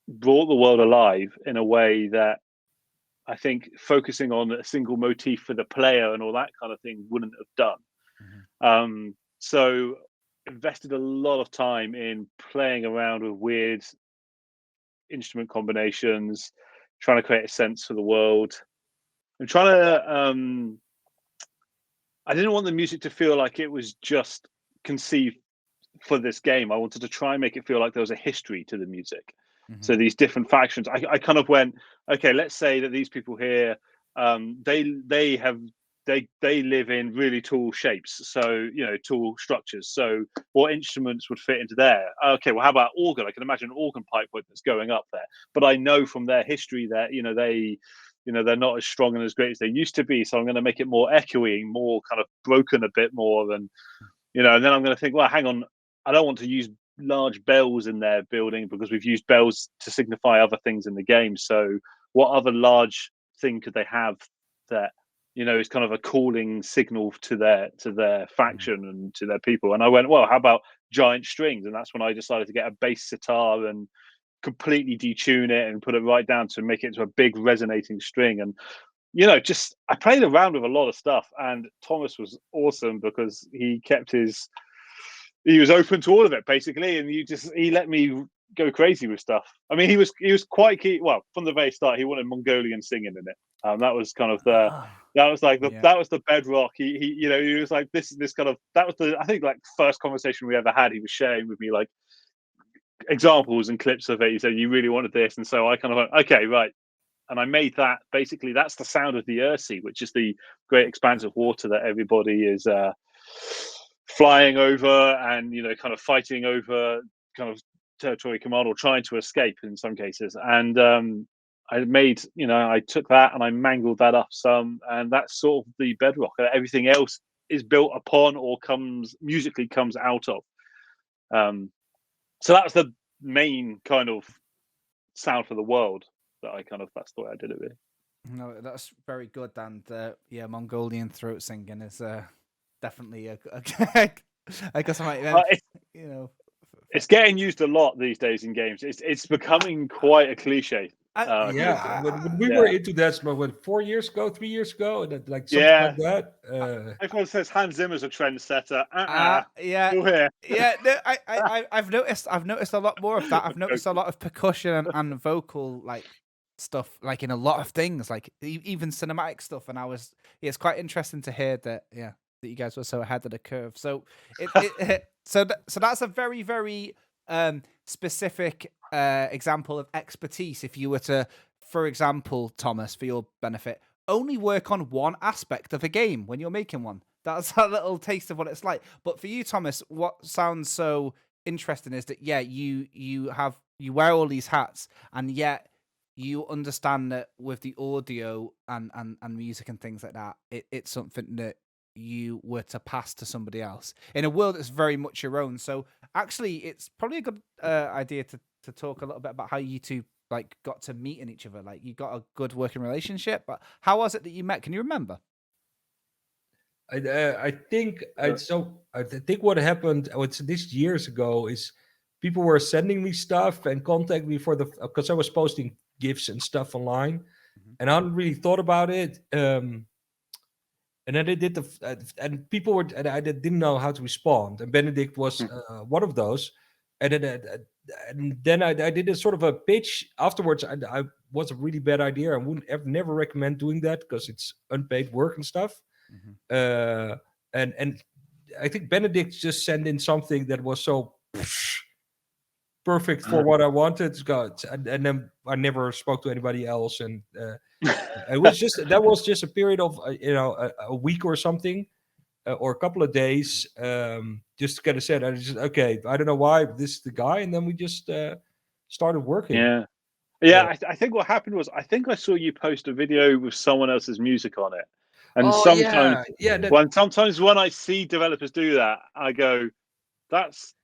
brought the world alive in a way that I think focusing on a single motif for the player and all that kind of thing wouldn't have done. So invested a lot of time in playing around with weird instrument combinations, trying to create a sense for the world, and trying to I didn't want the music to feel like it was just conceived for this game. I wanted to try and make it feel like there was a history to the music. So these different factions, I kind of went, okay, let's say that these people here, they live in really tall shapes, so tall structures. So what instruments would fit into there? Okay, well, how about organ? I can imagine an organ pipe that's going up there, but I know from their history that they're not as strong and as great as they used to be. So I'm going to make it more echoey, more kind of broken a bit more, and and then I'm going to think, well, hang on, I don't want to use large bells in their building because we've used bells to signify other things in the game. So what other large thing could they have that is kind of a calling signal to their faction and to their people? And I went, well, how about giant strings? And that's when I decided to get a bass sitar and completely detune it and put it right down to make it into a big resonating string. And I played around with a lot of stuff, and Thomas was awesome because he was open to all of it, basically, and he let me go crazy with stuff. I mean, he was quite key. Well, from the very start, he wanted Mongolian singing in it. That was kind of that was the bedrock. He was like this kind of, that was the, I think, like, first conversation we ever had. He was sharing with me like examples and clips of it. He said, you really wanted this, and so I kind of went, okay, right. And I made that. Basically, that's the sound of the Earthsea, which is the great expanse of water that everybody is flying over and kind of fighting over, kind of territory command, or trying to escape in some cases. And I took that and I mangled that up some, and that's sort of the bedrock. Everything else is built upon or musically comes out of. So that's the main kind of sound for the world that's the way I did it, really. No, that's very good. And Mongolian throat singing is definitely I guess I might It's getting used a lot these days in games. It's becoming quite a cliche. When we were into that, what, 4 years ago, 3 years ago, like something like that. Everyone says Hans Zimmer's a trendsetter. Yeah, Go here. yeah. No, I've noticed a lot more of that. I've noticed a lot of percussion and vocal like stuff, like in a lot of things, like even cinematic stuff. And it's quite interesting to hear that you guys were so ahead of the curve. So so that's a very, very specific example of expertise. If you were to, for example, Thomas, for your benefit, only work on one aspect of a game when you're making one. That's a little taste of what it's like. But for you, Thomas, what sounds so interesting is that you wear all these hats, and yet you understand that with the audio and music and things like that, it's something that you were to pass to somebody else in a world that's very much your own. So actually, it's probably a good idea to talk a little bit about how you two like got to meeting each other. Like, you got a good working relationship, but how was it that you met? Can you remember? I think what happened this years ago is people were sending me stuff and contacting me because I was posting GIFs and stuff online, and I hadn't really thought about it. And then they did and people were, and I didn't know how to respond. And Benedict was one of those. And then I did a sort of a pitch afterwards. I was a really bad idea. I wouldn't never recommend doing that because it's unpaid work and stuff. And I think Benedict just sent in something that was so perfect for what I wanted. And then I never spoke to anybody else. And it was just a period of a week or something, or a couple of days, just to kind of said, I just I don't know why this is the guy, and then we just started working. I think what happened was I think I saw you post a video with someone else's music on it, and sometimes when I see developers do that, I go, that's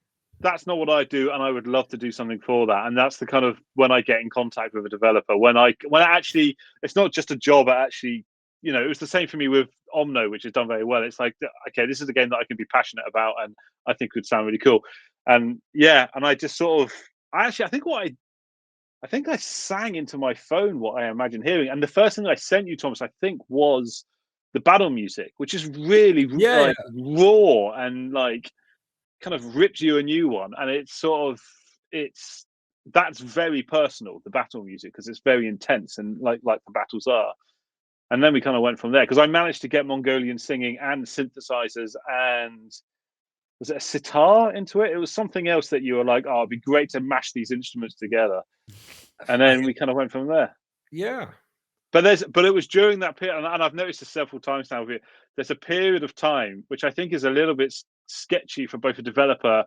not what I do, and I would love to do something for that. And that's the kind of when I get in contact with a developer, when actually it's not just a job. Actually, it was the same for me with Omno, which is done very well. It's like, okay, this is a game that I can be passionate about, and I think would sound really cool. And and I just sort of, I think I sang into my phone what I imagined hearing. And the first thing I sent you, Thomas, I think was the battle music, which is really raw and like kind of rips you a new one. And that's very personal, the battle music, because it's very intense and like the battles are. And then we kind of went from there, because I managed to get Mongolian singing and synthesizers and was it a sitar into it? It was something else that you were like, oh, it'd be great to mash these instruments together. And then we kind of went from there. Yeah. But it was during that period, and I've noticed this several times now, there's a period of time, which I think is a little bit sketchy for both a developer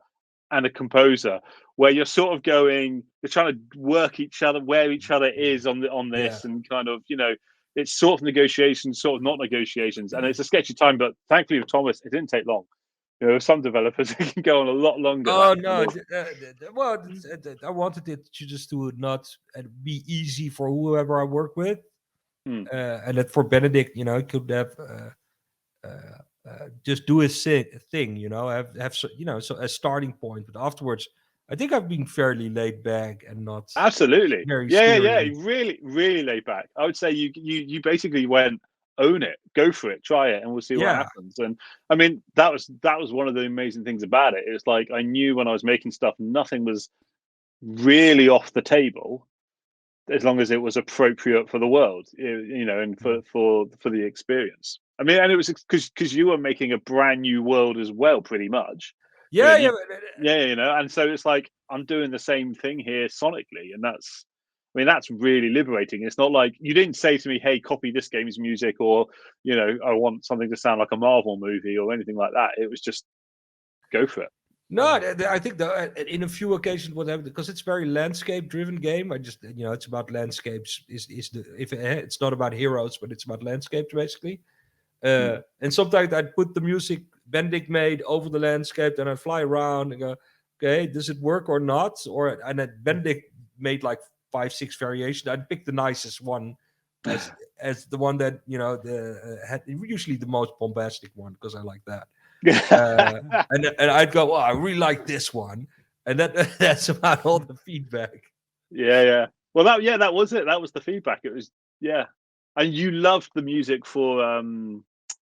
and a composer, where you're sort of you're trying to work each other, where each other is on this, and kind of, it's sort of negotiations, sort of not negotiations. And it's a sketchy time, but thankfully with Thomas, it didn't take long. Some developers it can go on a lot longer. Oh no! Well, I wanted it to not be easy for whoever I work with, and that for Benedict, he could have just do his thing, have so a starting point. But afterwards, I think I've been fairly laid back and not absolutely. Yeah, really, really laid back. I would say you basically went, own it, go for it, try it, and we'll see what happens. And I mean, that was one of the amazing things about it. It was like I knew when I was making stuff, nothing was really off the table, as long as it was appropriate for the world, and for the experience. I mean, and it was because you were making a brand new world as well, pretty much. Yeah. And so it's like I'm doing the same thing here sonically, and that's really liberating. It's not like you didn't say to me, hey, copy this game's music, or, I want something to sound like a Marvel movie or anything like that. It was just go for it. No, I think in a few occasions what happened, because it's very landscape-driven game. I just, it's about landscapes. It's not about heroes, but it's about landscapes basically. And sometimes I'd put the music Benedict made over the landscape, and I'd fly around and go, okay, does it work or not? And then Benedict made like 5-6 variations. I'd pick the nicest one as the one that had usually the most bombastic one, because I like that. And I'd go, well, I really like this one, And that's about all the feedback. Yeah. Well, that was it. That was the feedback. It was and you loved the music for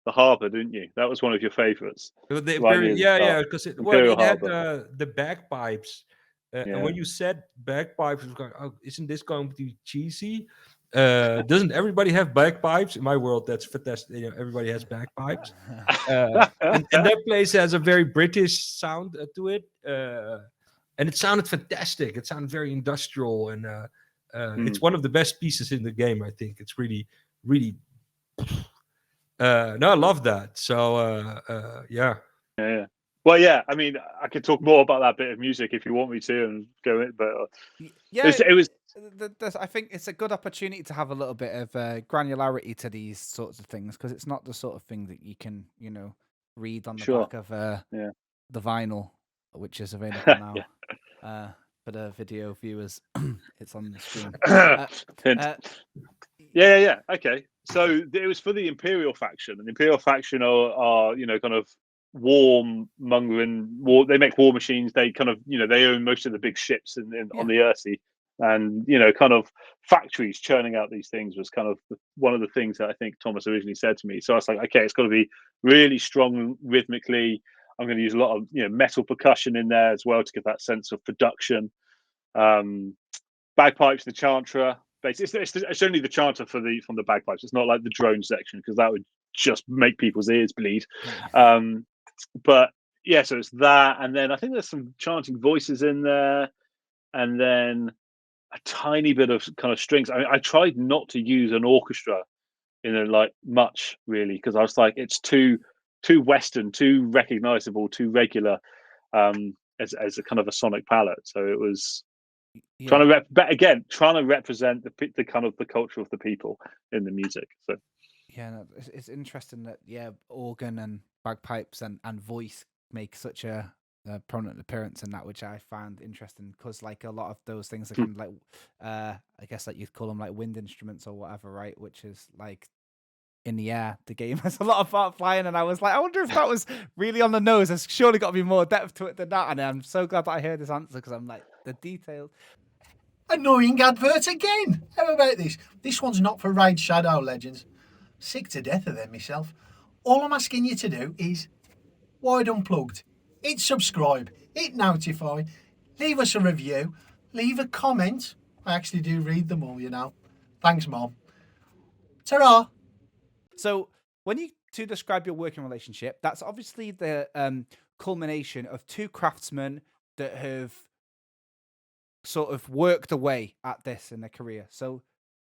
the Harbour, didn't you? That was one of your favourites. The Right near Imperial, the start. because it Imperial had Harbour. the bagpipes, and Yeah. when you said bagpipes, it was going, oh, isn't this going to be cheesy? Doesn't everybody have bagpipes? In my world, that's fantastic. You know, everybody has bagpipes, and that place has a very British sound to it, and it sounded fantastic. It sounded very industrial, and it's one of the best pieces in the game. I think it's really, really. No, I love that. So yeah. Yeah. Well, yeah. I mean, I could talk more about that bit of music if you want me to, and go in. But Yeah, it was. I think it's a good opportunity to have a little bit of granularity to these sorts of things, because it's not the sort of thing that you can, read on the Sure. back of Yeah. the vinyl, which is available now. For the video viewers, it's on the screen. Yeah. Okay. So it was for the Imperial Faction, and the Imperial Faction are kind of warmongering. They make war machines. They kind of they own most of the big ships on the Earthsea, and kind of factories churning out these things was kind of one of the things that I think Thomas originally said to me. So I was like, okay, it's got to be really strong rhythmically. I'm going to use a lot of metal percussion in there as well to give that sense of production. Bagpipes, the chantra. It's only the chanter from the bagpipes. It's not like the drone section, because that would just make people's ears bleed. But yeah, so it's that, and then I think there's some chanting voices in there, and then a tiny bit of kind of strings. I mean, I tried not to use an orchestra much really, because I was like, it's too Western, too recognizable, too regular, as a kind of a sonic palette. So it was. Trying to represent the kind of the culture of the people in the music. So it's interesting that organ and bagpipes and voice make such a prominent appearance in that, which I found interesting, because like a lot of those things are kind of like I guess like you'd call them like wind instruments or whatever, right? Which is like in the air. The game has a lot of art flying, and I was like, I wonder if that was really on the nose. There's surely got to be more depth to it than that. And I'm so glad that I heard this answer, because I'm like, the details. Annoying advert again. How about this? This one's not for Raid Shadow Legends. Sick to death of them myself. All I'm asking you to do is Wired Unplugged. Hit subscribe. Hit notify. Leave us a review. Leave a comment. I actually do read them all, Thanks, Mom. Ta-ra. So when you to describe your working relationship, that's obviously the culmination of two craftsmen that have sort of worked away at this in their career. So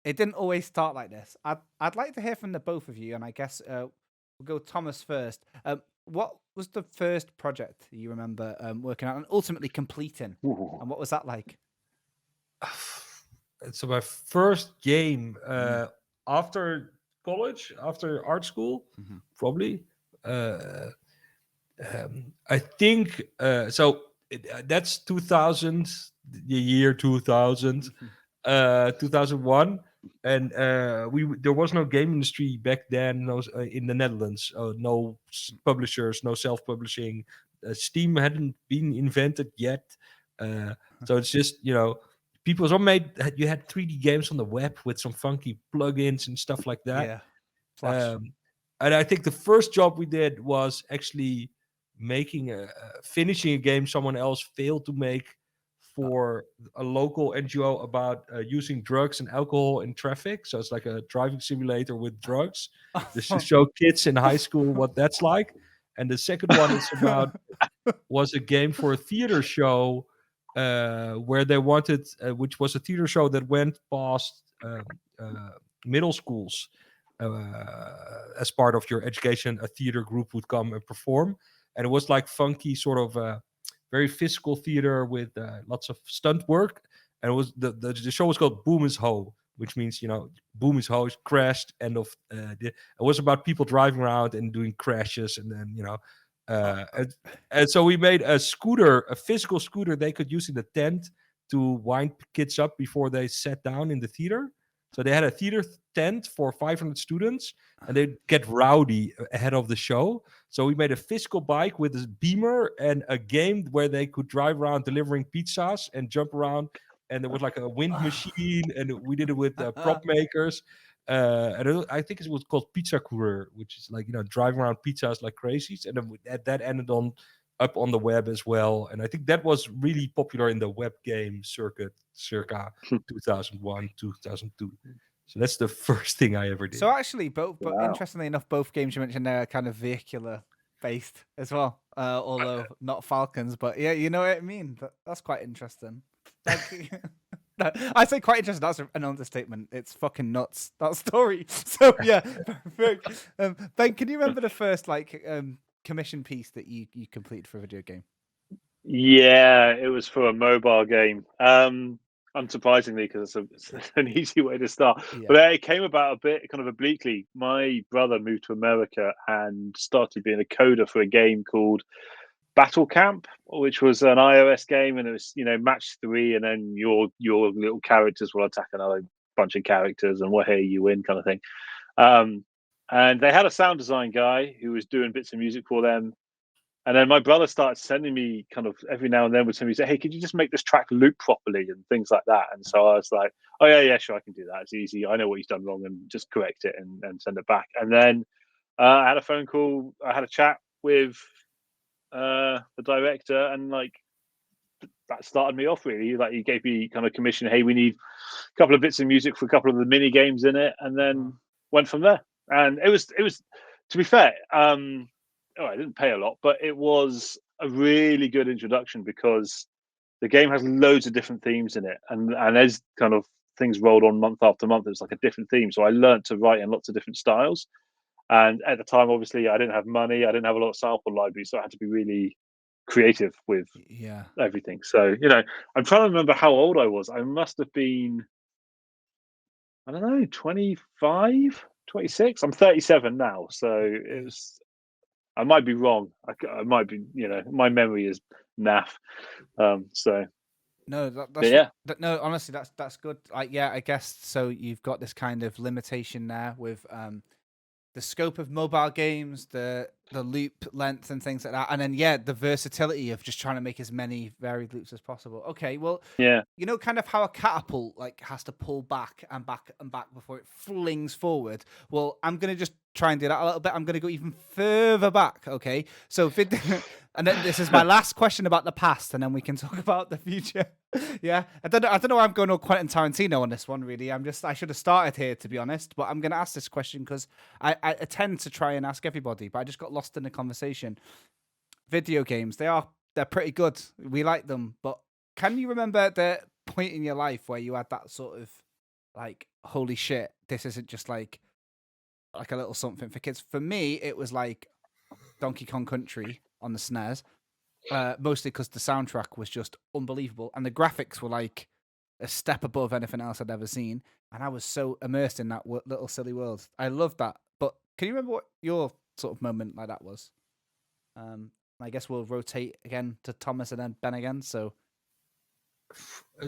it didn't always start like this. I'd like to hear from the both of you, and I guess we'll go Thomas first. What was the first project you remember working on and ultimately completing? And what was that like? So my first game after college, after art school, probably. I think so. That's 2000, the year 2000, 2001, and there was no game industry back then. No, in the Netherlands, no publishers, no self-publishing. Steam hadn't been invented yet, so it's just people made. You had 3D games on the web with some funky plugins and stuff like that. Yeah, Flash. And I think the first job we did was actually finishing a game someone else failed to make for a local NGO about using drugs and alcohol in traffic. So it's like a driving simulator with drugs. Just to show kids in high school what that's like. And the second one was a game for a theater show where they wanted, which was a theater show that went past middle schools. As part of your education, a theater group would come and perform, and it was like funky sort of very physical theater with lots of stunt work. And it was the show was called Boom is Ho, which means boom is ho, crashed. End of it was about people driving around and doing crashes, and then and so we made a physical scooter they could use in the tent to wind kids up before they sat down in the theater. So they had a theater tent for 500 students, and they'd get rowdy ahead of the show. So we made a physical bike with a beamer and a game where they could drive around delivering pizzas and jump around. And there was like a wind machine, and we did it with prop makers. I think it was called Pizza Courier, which is like, driving around pizzas like crazies. And then that ended up on the web as well. And I think that was really popular in the web game circuit circa 2001, 2002. So that's the first thing I ever did. So actually, but Wow. interestingly enough, both games you mentioned there are kind of vehicular based as well, although not Falcons. But yeah, you know what I mean. That's quite interesting. No, I say quite interesting. That's an understatement. It's fucking nuts, that story. So yeah, perfect. Ben, can you remember the first commission piece that you completed for a video game? Yeah, it was for a mobile game. Unsurprisingly, because it's an easy way to start. Yeah. But it came about a bit kind of obliquely. My brother moved to America and started being a coder for a game called Battle Camp, which was an iOS game, and it was match 3, and then your little characters will attack another bunch of characters, and hey, you win, kind of thing. And they had a sound design guy who was doing bits of music for them. And then my brother started sending me kind of every now and then would send me say, hey, could you just make this track loop properly and things like that? And so I was like, oh yeah, sure, I can do that. It's easy. I know what he's done wrong, and just correct it and send it back. And then I had a phone call. I had a chat with the director, and that started me off really. Like, he gave me kind of commission, hey, we need a couple of bits of music for a couple of the mini games in it, and then went from there. And it was to be fair, I didn't pay a lot, but it was a really good introduction because the game has loads of different themes in it, and as kind of things rolled on month after month, it was like a different theme. So I learned to write in lots of different styles. And at the time, obviously, I didn't have money. I didn't have a lot of sample libraries, so I had to be really creative with everything. So, I'm trying to remember how old I was. I must have been, I don't know, 25, 26. I'm 37 now. So it was, I might be wrong. I might be, my memory is naff. So. No, no. Honestly, that's good. I guess so. You've got this kind of limitation there with the scope of mobile games, the loop length and things like that, and then the versatility of just trying to make as many varied loops as possible. Okay, well, kind of how a catapult has to pull back and back and back before it flings forward. Well, I'm gonna just try and do that a little bit. I'm gonna go even further back. Okay, so and then this is my last question about the past, and then we can talk about the future. Yeah, I don't know why I'm going all Quentin Tarantino on this one. Really, I should have started here, to be honest. But I'm going to ask this question because I tend to try and ask everybody, but I just got lost in the conversation. Video games, they're pretty good. We like them, but can you remember the point in your life where you had that sort of holy shit, this isn't just like a little something for kids? For me, it was like Donkey Kong Country on the SNES. Mostly because the soundtrack was just unbelievable, and the graphics were like a step above anything else I'd ever seen, and I was so immersed in that little silly world. I loved that. But can you remember what your sort of moment like that was? I guess we'll rotate again to Thomas and then Ben again. So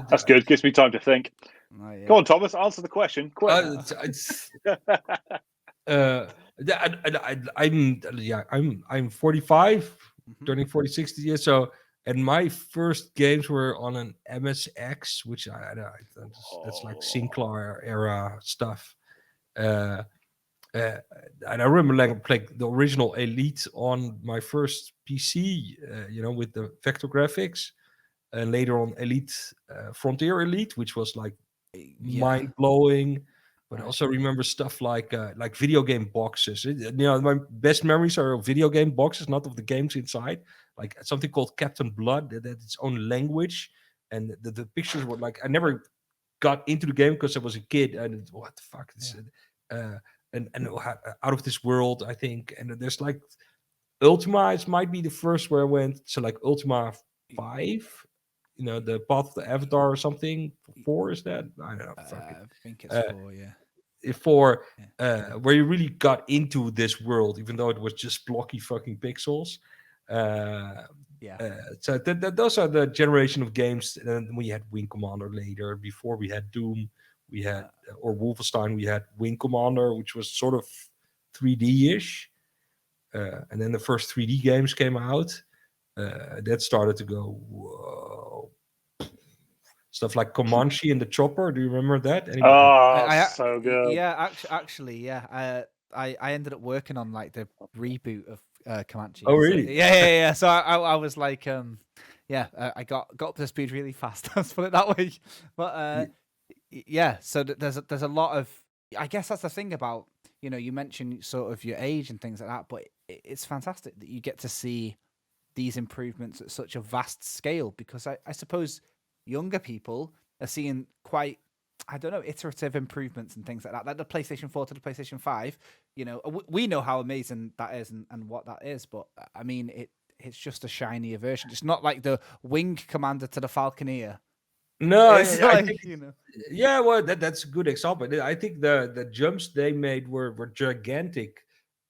that's good. Gives me time to think. Oh, yeah. Go on, Thomas. Answer the question. Quick. I'm 45. Turning 46 this year, so, and my first games were on an MSX, which that's like Sinclair era stuff. And I remember playing the original Elite on my first PC, with the vector graphics, and later on Elite, Frontier Elite, which was like mind blowing. But I also remember stuff like video game boxes. My best memories are of video game boxes, not of the games inside. Like something called Captain Blood that had its own language, and the pictures were like, I never got into the game because I was a kid, and what the fuck is and Out of This World, I think. And there's like Ultima might be the first where I went. So like Ultima 5. The Path of the Avatar or something. 4 is that? I don't know. I think it's 4. Where you really got into this world, even though it was just blocky fucking pixels. So those are the generation of games. And we had Wing Commander later, before we had Doom, we had, or Wolfenstein, we had Wing Commander, which was sort of 3D-ish. And then the first 3D games came out. That started to go, whoa. Stuff like Comanche and the Chopper. Do you remember that? Anybody? Oh, so good. Yeah, actually, yeah. I ended up working on like the reboot of Comanche. Oh, really? So, yeah. So I was like, I got up to speed really fast. Let's put it that way. But yeah. So there's a lot of. I guess that's the thing about, you mentioned sort of your age and things like that, but it's fantastic that you get to see these improvements at such a vast scale, because I suppose younger people are seeing quite, I don't know, iterative improvements and things like that. Like the PlayStation 4 to the PlayStation 5, we know how amazing that is and what that is, but I mean, it's just a shinier version. It's not like the Wing Commander to the Falconeer. No, It's I like, think, yeah, well, that's a good example. I think the jumps they made were gigantic,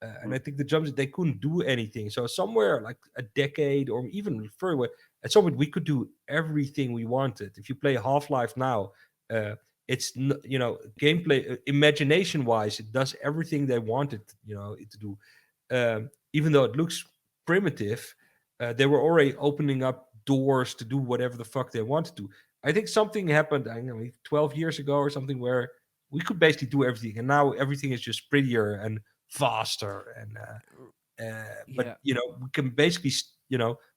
and I think the jumps, they couldn't do anything. So somewhere like a decade or even further away, at some point we could do everything we wanted. If you play Half-Life now, it's gameplay, imagination wise, it does everything they wanted it to do. Even though it looks primitive, they were already opening up doors to do whatever the fuck they wanted to. I think something happened, 12 years ago or something, where we could basically do everything, and now everything is just prettier and faster. But we can basically,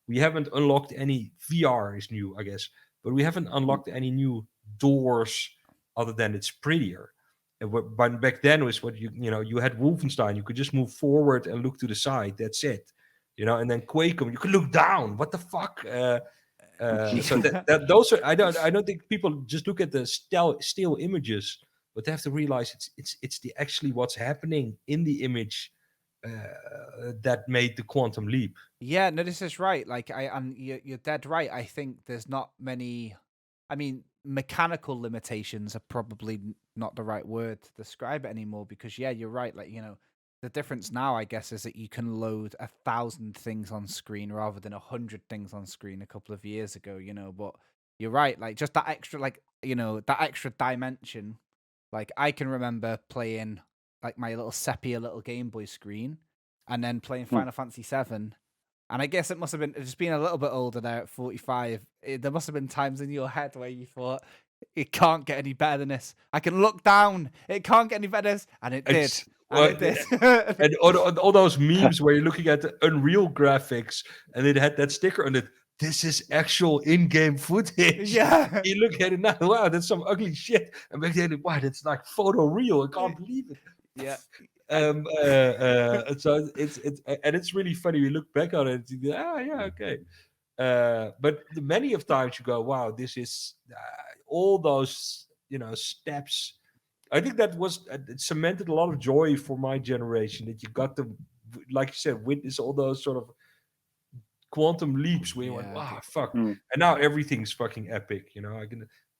we haven't unlocked any. VR is new, I guess, but we haven't unlocked any new doors other than it's prettier. But back then was what you had Wolfenstein. You could just move forward and look to the side. That's it, And then Quake, you could look down. What the fuck? So that those are, I don't think people just look at the still images, but they have to realize it's the actually what's happening in the image that made the quantum leap. Yeah, no, this is right. Like you're dead right. I think there's not many. I mean, mechanical limitations are probably not the right word to describe it anymore, because you're right. Like the difference now, I guess, is that you can load 1,000 things on screen rather than 100 things on screen a couple of years ago, But you're right, like just that extra, that extra dimension. Like I can remember playing like my little sepia little Game Boy screen, and then playing Final Fantasy VII. And I guess it must have been just being a little bit older there at 45. There must have been times in your head where you thought, it can't get any better than this. I can look down. It can't get any better than this. And it did. And all those memes where you're looking at the Unreal graphics and it had that sticker on it. This is actual in-game footage. Yeah. You look at it now. Wow, that's some ugly shit. And back then, wow, that's like photo real. I can't believe it. Yeah. So it's really funny. You look back on it. You go, yeah, okay. But many of times you go, wow, this is all those steps. I think that was it cemented a lot of joy for my generation, that you got to, like you said, witness all those sort of quantum leaps where you went, wow, fuck. And now everything's fucking epic.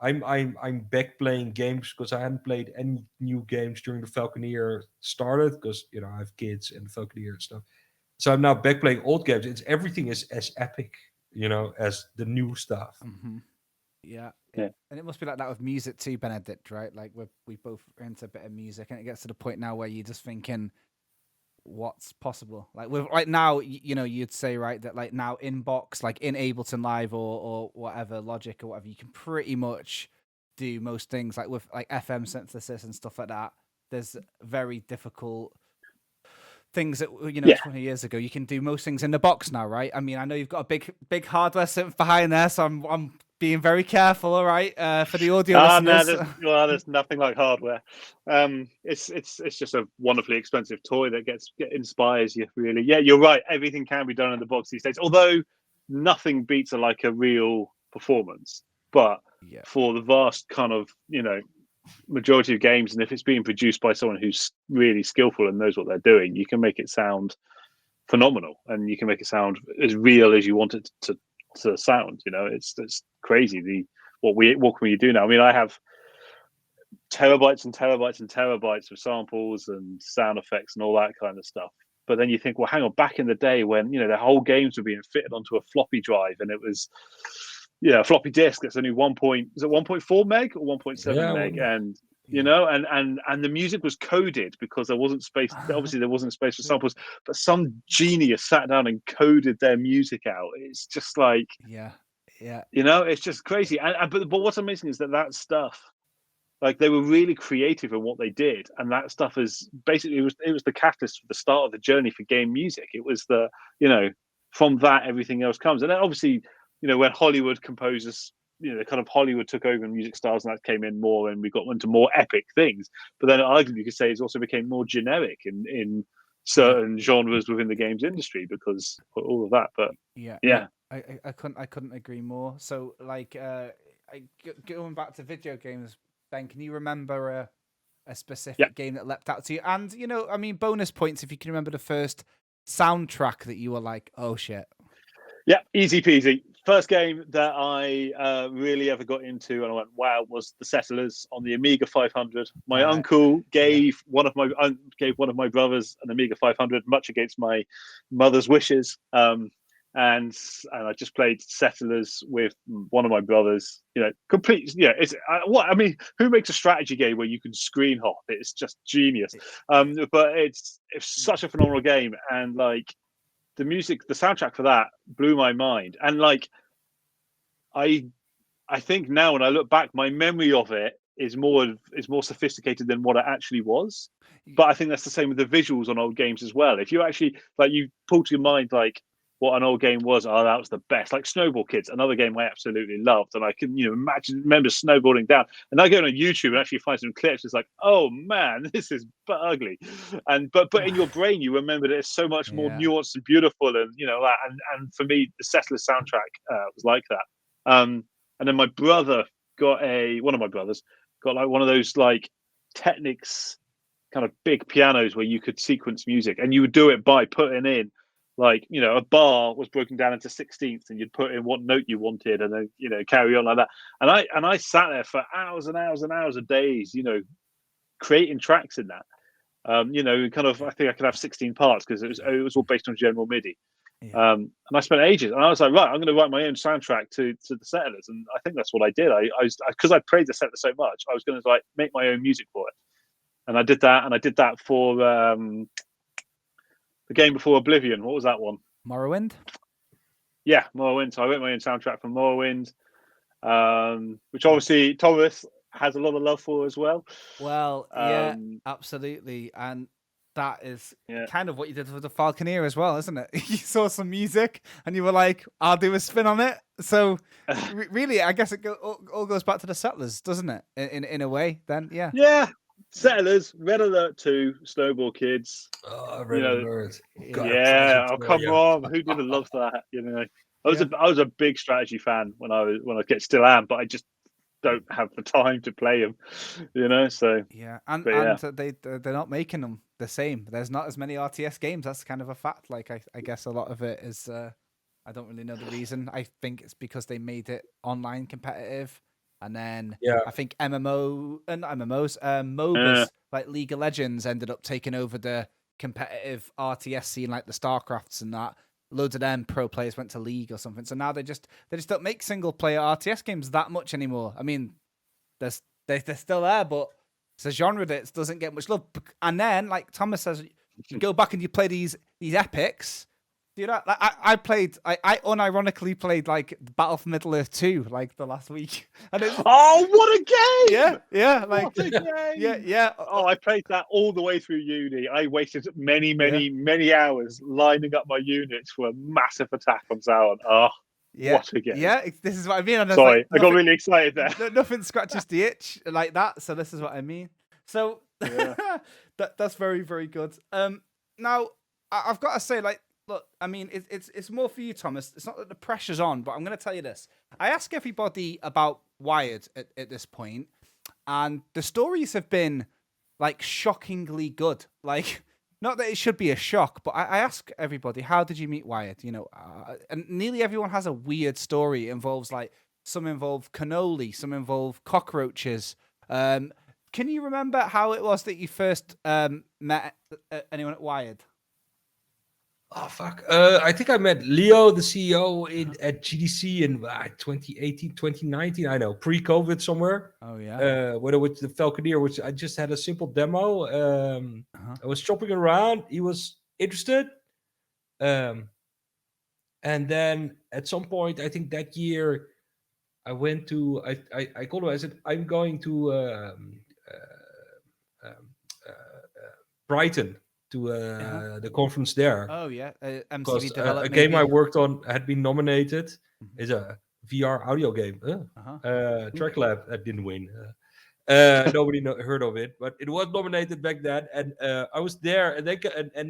I'm back playing games because I hadn't played any new games during the Falconeer started, because I have kids and the Falconeer and stuff. So I'm now back playing old games. Everything is as epic, as the new stuff. Mm-hmm. Yeah. And it must be like that with music too, Benedict, right? Like we both are into a bit of music, and it gets to the point now where you're just thinking, what's possible? Like with like now, you'd say, right, that like now in box, like in Ableton Live or whatever, Logic or whatever, you can pretty much do most things. Like with like FM synthesis and stuff like that, there's very difficult things that 20 years ago you can do most things in the box now, right? I mean, I know you've got a big hardware synth behind there, so I'm being very careful, all right, for the audio listeners. No, there's nothing like hardware. It's just a wonderfully expensive toy that inspires you, really. Yeah, you're right. Everything can be done in the box these days, although nothing beats a real performance. But for the vast kind of majority of games, and if it's being produced by someone who's really skillful and knows what they're doing, you can make it sound phenomenal, and you can make it sound as real as you want it to sound. It's crazy what can we do now. I mean, I have terabytes and terabytes and terabytes of samples and sound effects and all that kind of stuff. But then you think, well, hang on, back in the day when the whole games were being fitted onto a floppy drive, and it was a floppy disk that's only 1.4 meg or 1.7 meg, and you know, and the music was coded because there wasn't space. Obviously, there wasn't space for samples, but some genius sat down and coded their music out. It's just like, yeah, you know, it's just crazy. But what's amazing is that stuff, like, they were really creative in what they did, and that stuff is basically it was the catalyst for the start of the journey for game music. It was the, you know, from that everything else comes, and then obviously, you know, when Hollywood composers, you know, kind of Hollywood took over music styles, and that came in more, and we got into more epic things. But then arguably you could say it also became more generic in certain genres within the games industry because of all of that. But yeah. I couldn't agree more. So like going back to video games, Ben, can you remember a specific game that leapt out to you? And you know, I mean, bonus points if you can remember the first soundtrack that you were like, oh shit. Yeah, easy peasy. First game that I really ever got into and I went, wow, was the Settlers on the Amiga 500. My uncle gave one of my brothers an Amiga 500, much against my mother's wishes. And I just played Settlers with one of my brothers. You know, complete. Yeah, it's what I mean. Who makes a strategy game where you can screen hop? It's just genius. But it's such a phenomenal game, and like, the music, the soundtrack for that blew my mind. And like, I think now when I look back, my memory of it is more sophisticated than what it actually was. But I think that's the same with the visuals on old games as well. If you actually, like, you pull to your mind like what an old game was, oh, that was the best. Like Snowball Kids, another game I absolutely loved, and I can, you know, remember snowboarding down. And I go on YouTube and actually find some clips. It's like, oh man, this is ugly. And but in your brain, you remember that it's so much more nuanced and beautiful, and you know that. And for me, the Settlers soundtrack was like that. And then my brother one of my brothers got like one of those like Technics kind of big pianos where you could sequence music, and you would do it by putting in, like, you know, a bar was broken down into 16ths, and you'd put in what note you wanted, and then, you know, carry on like that. And I sat there for hours and hours and hours of days, you know, creating tracks in that. You know, kind of, I think I could have 16 parts because it was all based on general MIDI. And I spent ages, and I was like, right, I'm going to write my own soundtrack to the Settlers, and I think that's what I did. I because I played the Settlers so much, I was going to like make my own music for it, and I did that, for the game before Oblivion. What was that one? Morrowind? Yeah, Morrowind. So I wrote my own soundtrack for Morrowind, which obviously Thomas has a lot of love for as well. Well, yeah, absolutely. And that is kind of what you did with the Falconeer as well, isn't it? You saw some music and you were like, I'll do a spin on it. So really, I guess it all goes back to the Settlers, doesn't it? In a way, then, yeah. Yeah. Settlers, Red Alert 2, Snowball Kids. Oh, Red Alert. Yeah, come on. Who didn't love that? You know, I was a big strategy fan when I still am, but I just don't have the time to play them. You know, so and they're not making them the same. There's not as many RTS games. That's kind of a fact. Like I guess a lot of it is. I don't really know the reason. I think it's because they made it online competitive. And then I think MOBAs like League of Legends ended up taking over the competitive RTS scene, like the StarCrafts and that. Loads of them pro players went to League or something. So now they just don't make single player RTS games that much anymore. I mean, they're still there, but it's a genre that doesn't get much love. And then, like Thomas says, you go back and you play these epics. You know, like I unironically played like Battle for Middle Earth 2 like the last week. And oh, what a game! Yeah, like what a game! Yeah. Oh, I played that all the way through uni. I wasted many hours lining up my units for a massive attack on Sauron. Oh, what a game! Yeah, this is what I mean. And sorry, I got really excited there. Nothing scratches the itch like that. So this is what I mean. So that's very, very good. Now I've got to say, like. Look, I mean, it's more for you, Thomas. It's not that the pressure's on, but I'm going to tell you this. I ask everybody about Wired at this point, and the stories have been, like, shockingly good. Like, not that it should be a shock, but I ask everybody, how did you meet Wired? You know, and nearly everyone has a weird story. It involves, like, some involve cannoli, some involve cockroaches. Can you remember how it was that you first met anyone at Wired? Oh fuck! I think I met Leo, the CEO, at GDC in 2018, 2019. I know, pre-COVID somewhere. Oh yeah. When it was the Falconeer, which I just had a simple demo. Uh-huh. I was shopping around. He was interested. And then at some point, I think that year, I went to. I called him. I said, I'm going to Brighton to the conference there. Oh yeah. Because MCV developed a game I maybe? worked on had been nominated. Mhm. Is a VR audio game. Uh-huh. Track Lab that didn't win. Nobody heard of it, but it was nominated back then. And I was there, and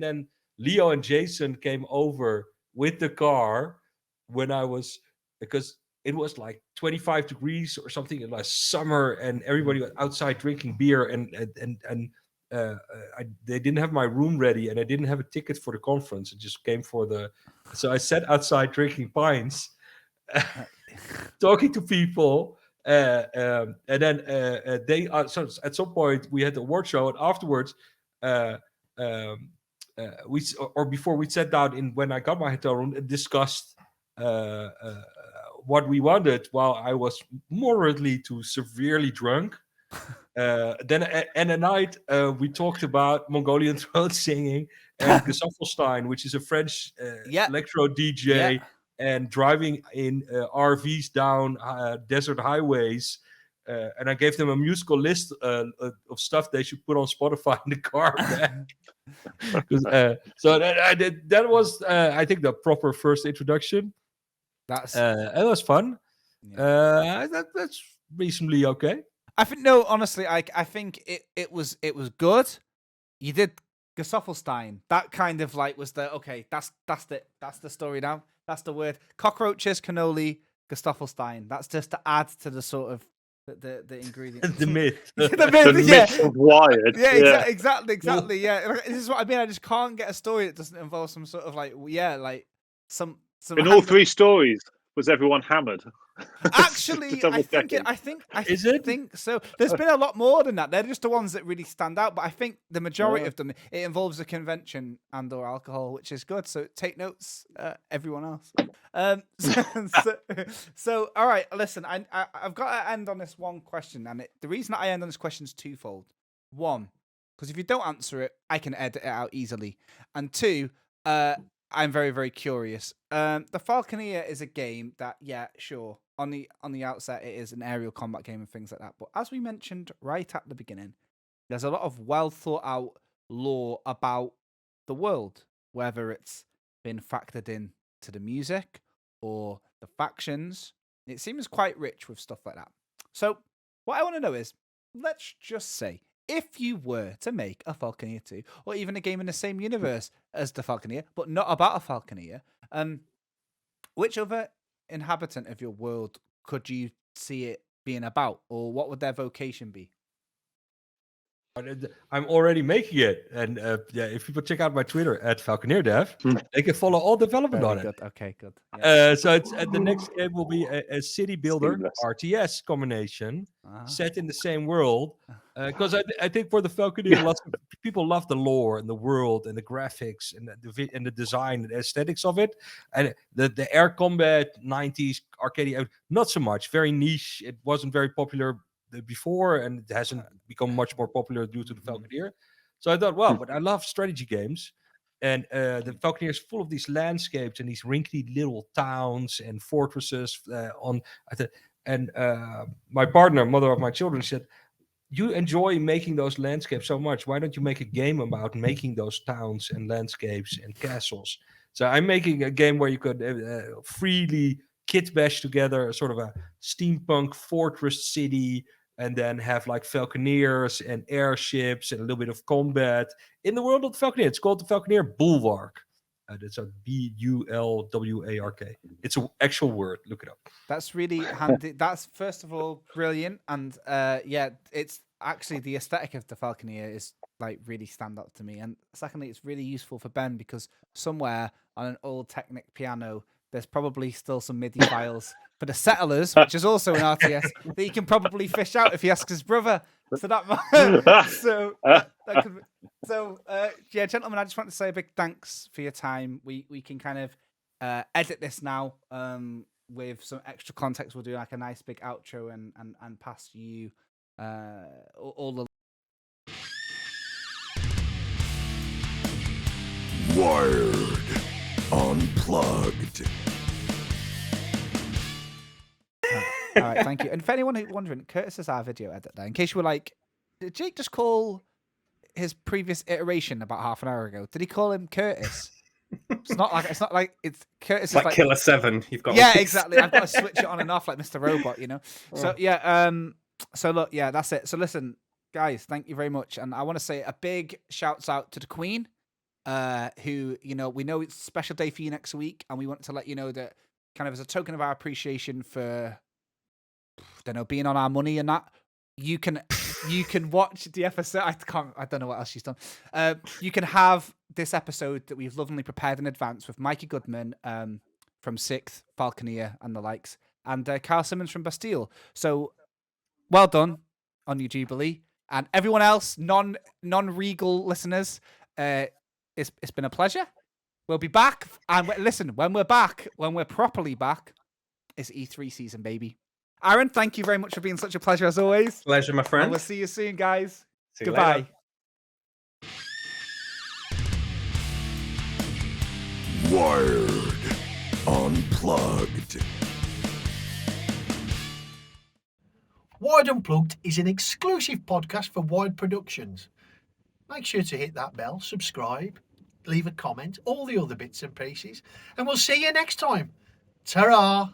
then Leo and Jason came over with the car when I was, because it was like 25 degrees or something in like summer, and everybody was outside drinking beer, and they didn't have my room ready, and I didn't have a ticket for the conference. I just came for the. So I sat outside drinking pints, talking to people, and then they. So at some point we had the award show, and afterwards, or before we sat down in when I got my hotel room and discussed what we wanted while I was moderately to severely drunk. Then and at night we talked about Mongolian throat singing and Gesaffelstein, which is a French electro DJ, and driving in RVs down desert highways. And I gave them a musical list of stuff they should put on Spotify in the car back. So that was, I think, the proper first introduction. It was fun. That's reasonably okay. I think no, honestly, I think it was good. You did Gesaffelstein. That kind of like was the okay. That's the story now. That's the word. Cockroaches, cannoli, Gesaffelstein. That's just to add to the sort of the ingredients. The myth. The myth of Wired. Yeah, exactly. Yeah, this is what I mean. I just can't get a story that doesn't involve some sort of like some. In all three stories, was everyone hammered? Actually, I think so. There's been a lot more than that. They're just the ones that really stand out. But I think the majority of them, it involves a convention and/or alcohol, which is good. So take notes, everyone else. So all right, listen. I've got to end on this one question, and the reason that I end on this question is twofold. One, because if you don't answer it, I can edit it out easily. And two, I'm very, very curious. The Falconeer is a game that, sure, on the outset it is an aerial combat game and things like that. But as we mentioned right at the beginning, there's a lot of well thought out lore about the world, whether it's been factored in to the music or the factions. It seems quite rich with stuff like that. So what I want to know is, let's just say, if you were to make a Falconeer 2, or even a game in the same universe as the Falconeer, but not about a Falconeer, which other inhabitant of your world could you see it being about, or what would their vocation be? I'm already making it, and if people check out my Twitter at FalconeerDev, they can follow all development on it. Okay, good. Yeah. So it's the next game will be a city builder RTS combination set in the same world. Because I think for the Falconeer, lots of people love the lore and the world and the graphics and the design and the aesthetics of it. And the air combat 90s arcade, not so much, very niche. It wasn't very popular before, and it hasn't become much more popular due to the Falconeer. So I thought, well, but I love strategy games, and the Falconeer is full of these landscapes and these wrinkly little towns and fortresses. And my partner, mother of my children, said, "You enjoy making those landscapes so much. Why don't you make a game about making those towns and landscapes and castles?" So I'm making a game where you could freely kit bash together a sort of a steampunk fortress city, and then have like Falconeers and airships and a little bit of combat in the world of the Falconeer. It's called the Falconeer Bulwark. That's a Bulwark. It's an actual word. Look it up. That's really handy. That's, first of all, brilliant. And it's actually the aesthetic of the Falconeer is like really stand up to me. And secondly, it's really useful for Ben because somewhere on an old Technic piano, there's probably still some MIDI files for the Settlers, which is also an RTS, that he can probably fish out if he asks his brother. So yeah, gentlemen, I just want to say a big thanks for your time. We can kind of edit this now with some extra context. We'll do like a nice big outro and pass you all the Wired Unplugged. All right, thank you. And for anyone who's wondering, Curtis is our video editor. In case you were like, did Jake just call his previous iteration about half an hour ago? Did he call him Curtis? It's not like it's Curtis. It's like Killer 7. You've got exactly. I've got to switch it on and off like Mr. Robot, you know. So yeah, so look, yeah, that's it. So listen, guys, thank you very much, and I want to say a big shouts out to the Queen, who, you know, we know it's a special day for you next week, and we want to let you know that kind of as a token of our appreciation for, I don't know, being on our money and that, you can watch the episode. I don't know what else she's done. You can have this episode that we've lovingly prepared in advance with Mikey Goodman from 6th, Falconeer and the likes, and Carl Simmons from Bastille. So well done on your Jubilee. And everyone else, non-Regal listeners, it's been a pleasure. We'll be back. And listen, when we're properly back, it's E3 season, baby. Aaron, thank you very much for being such a pleasure as always. Pleasure, my friend. And we'll see you soon, guys. See you Goodbye. later. Wired Unplugged. Wired Unplugged is an exclusive podcast for Wired Productions. Make sure to hit that bell, subscribe, leave a comment, all the other bits and pieces, and we'll see you next time. Ta-ra!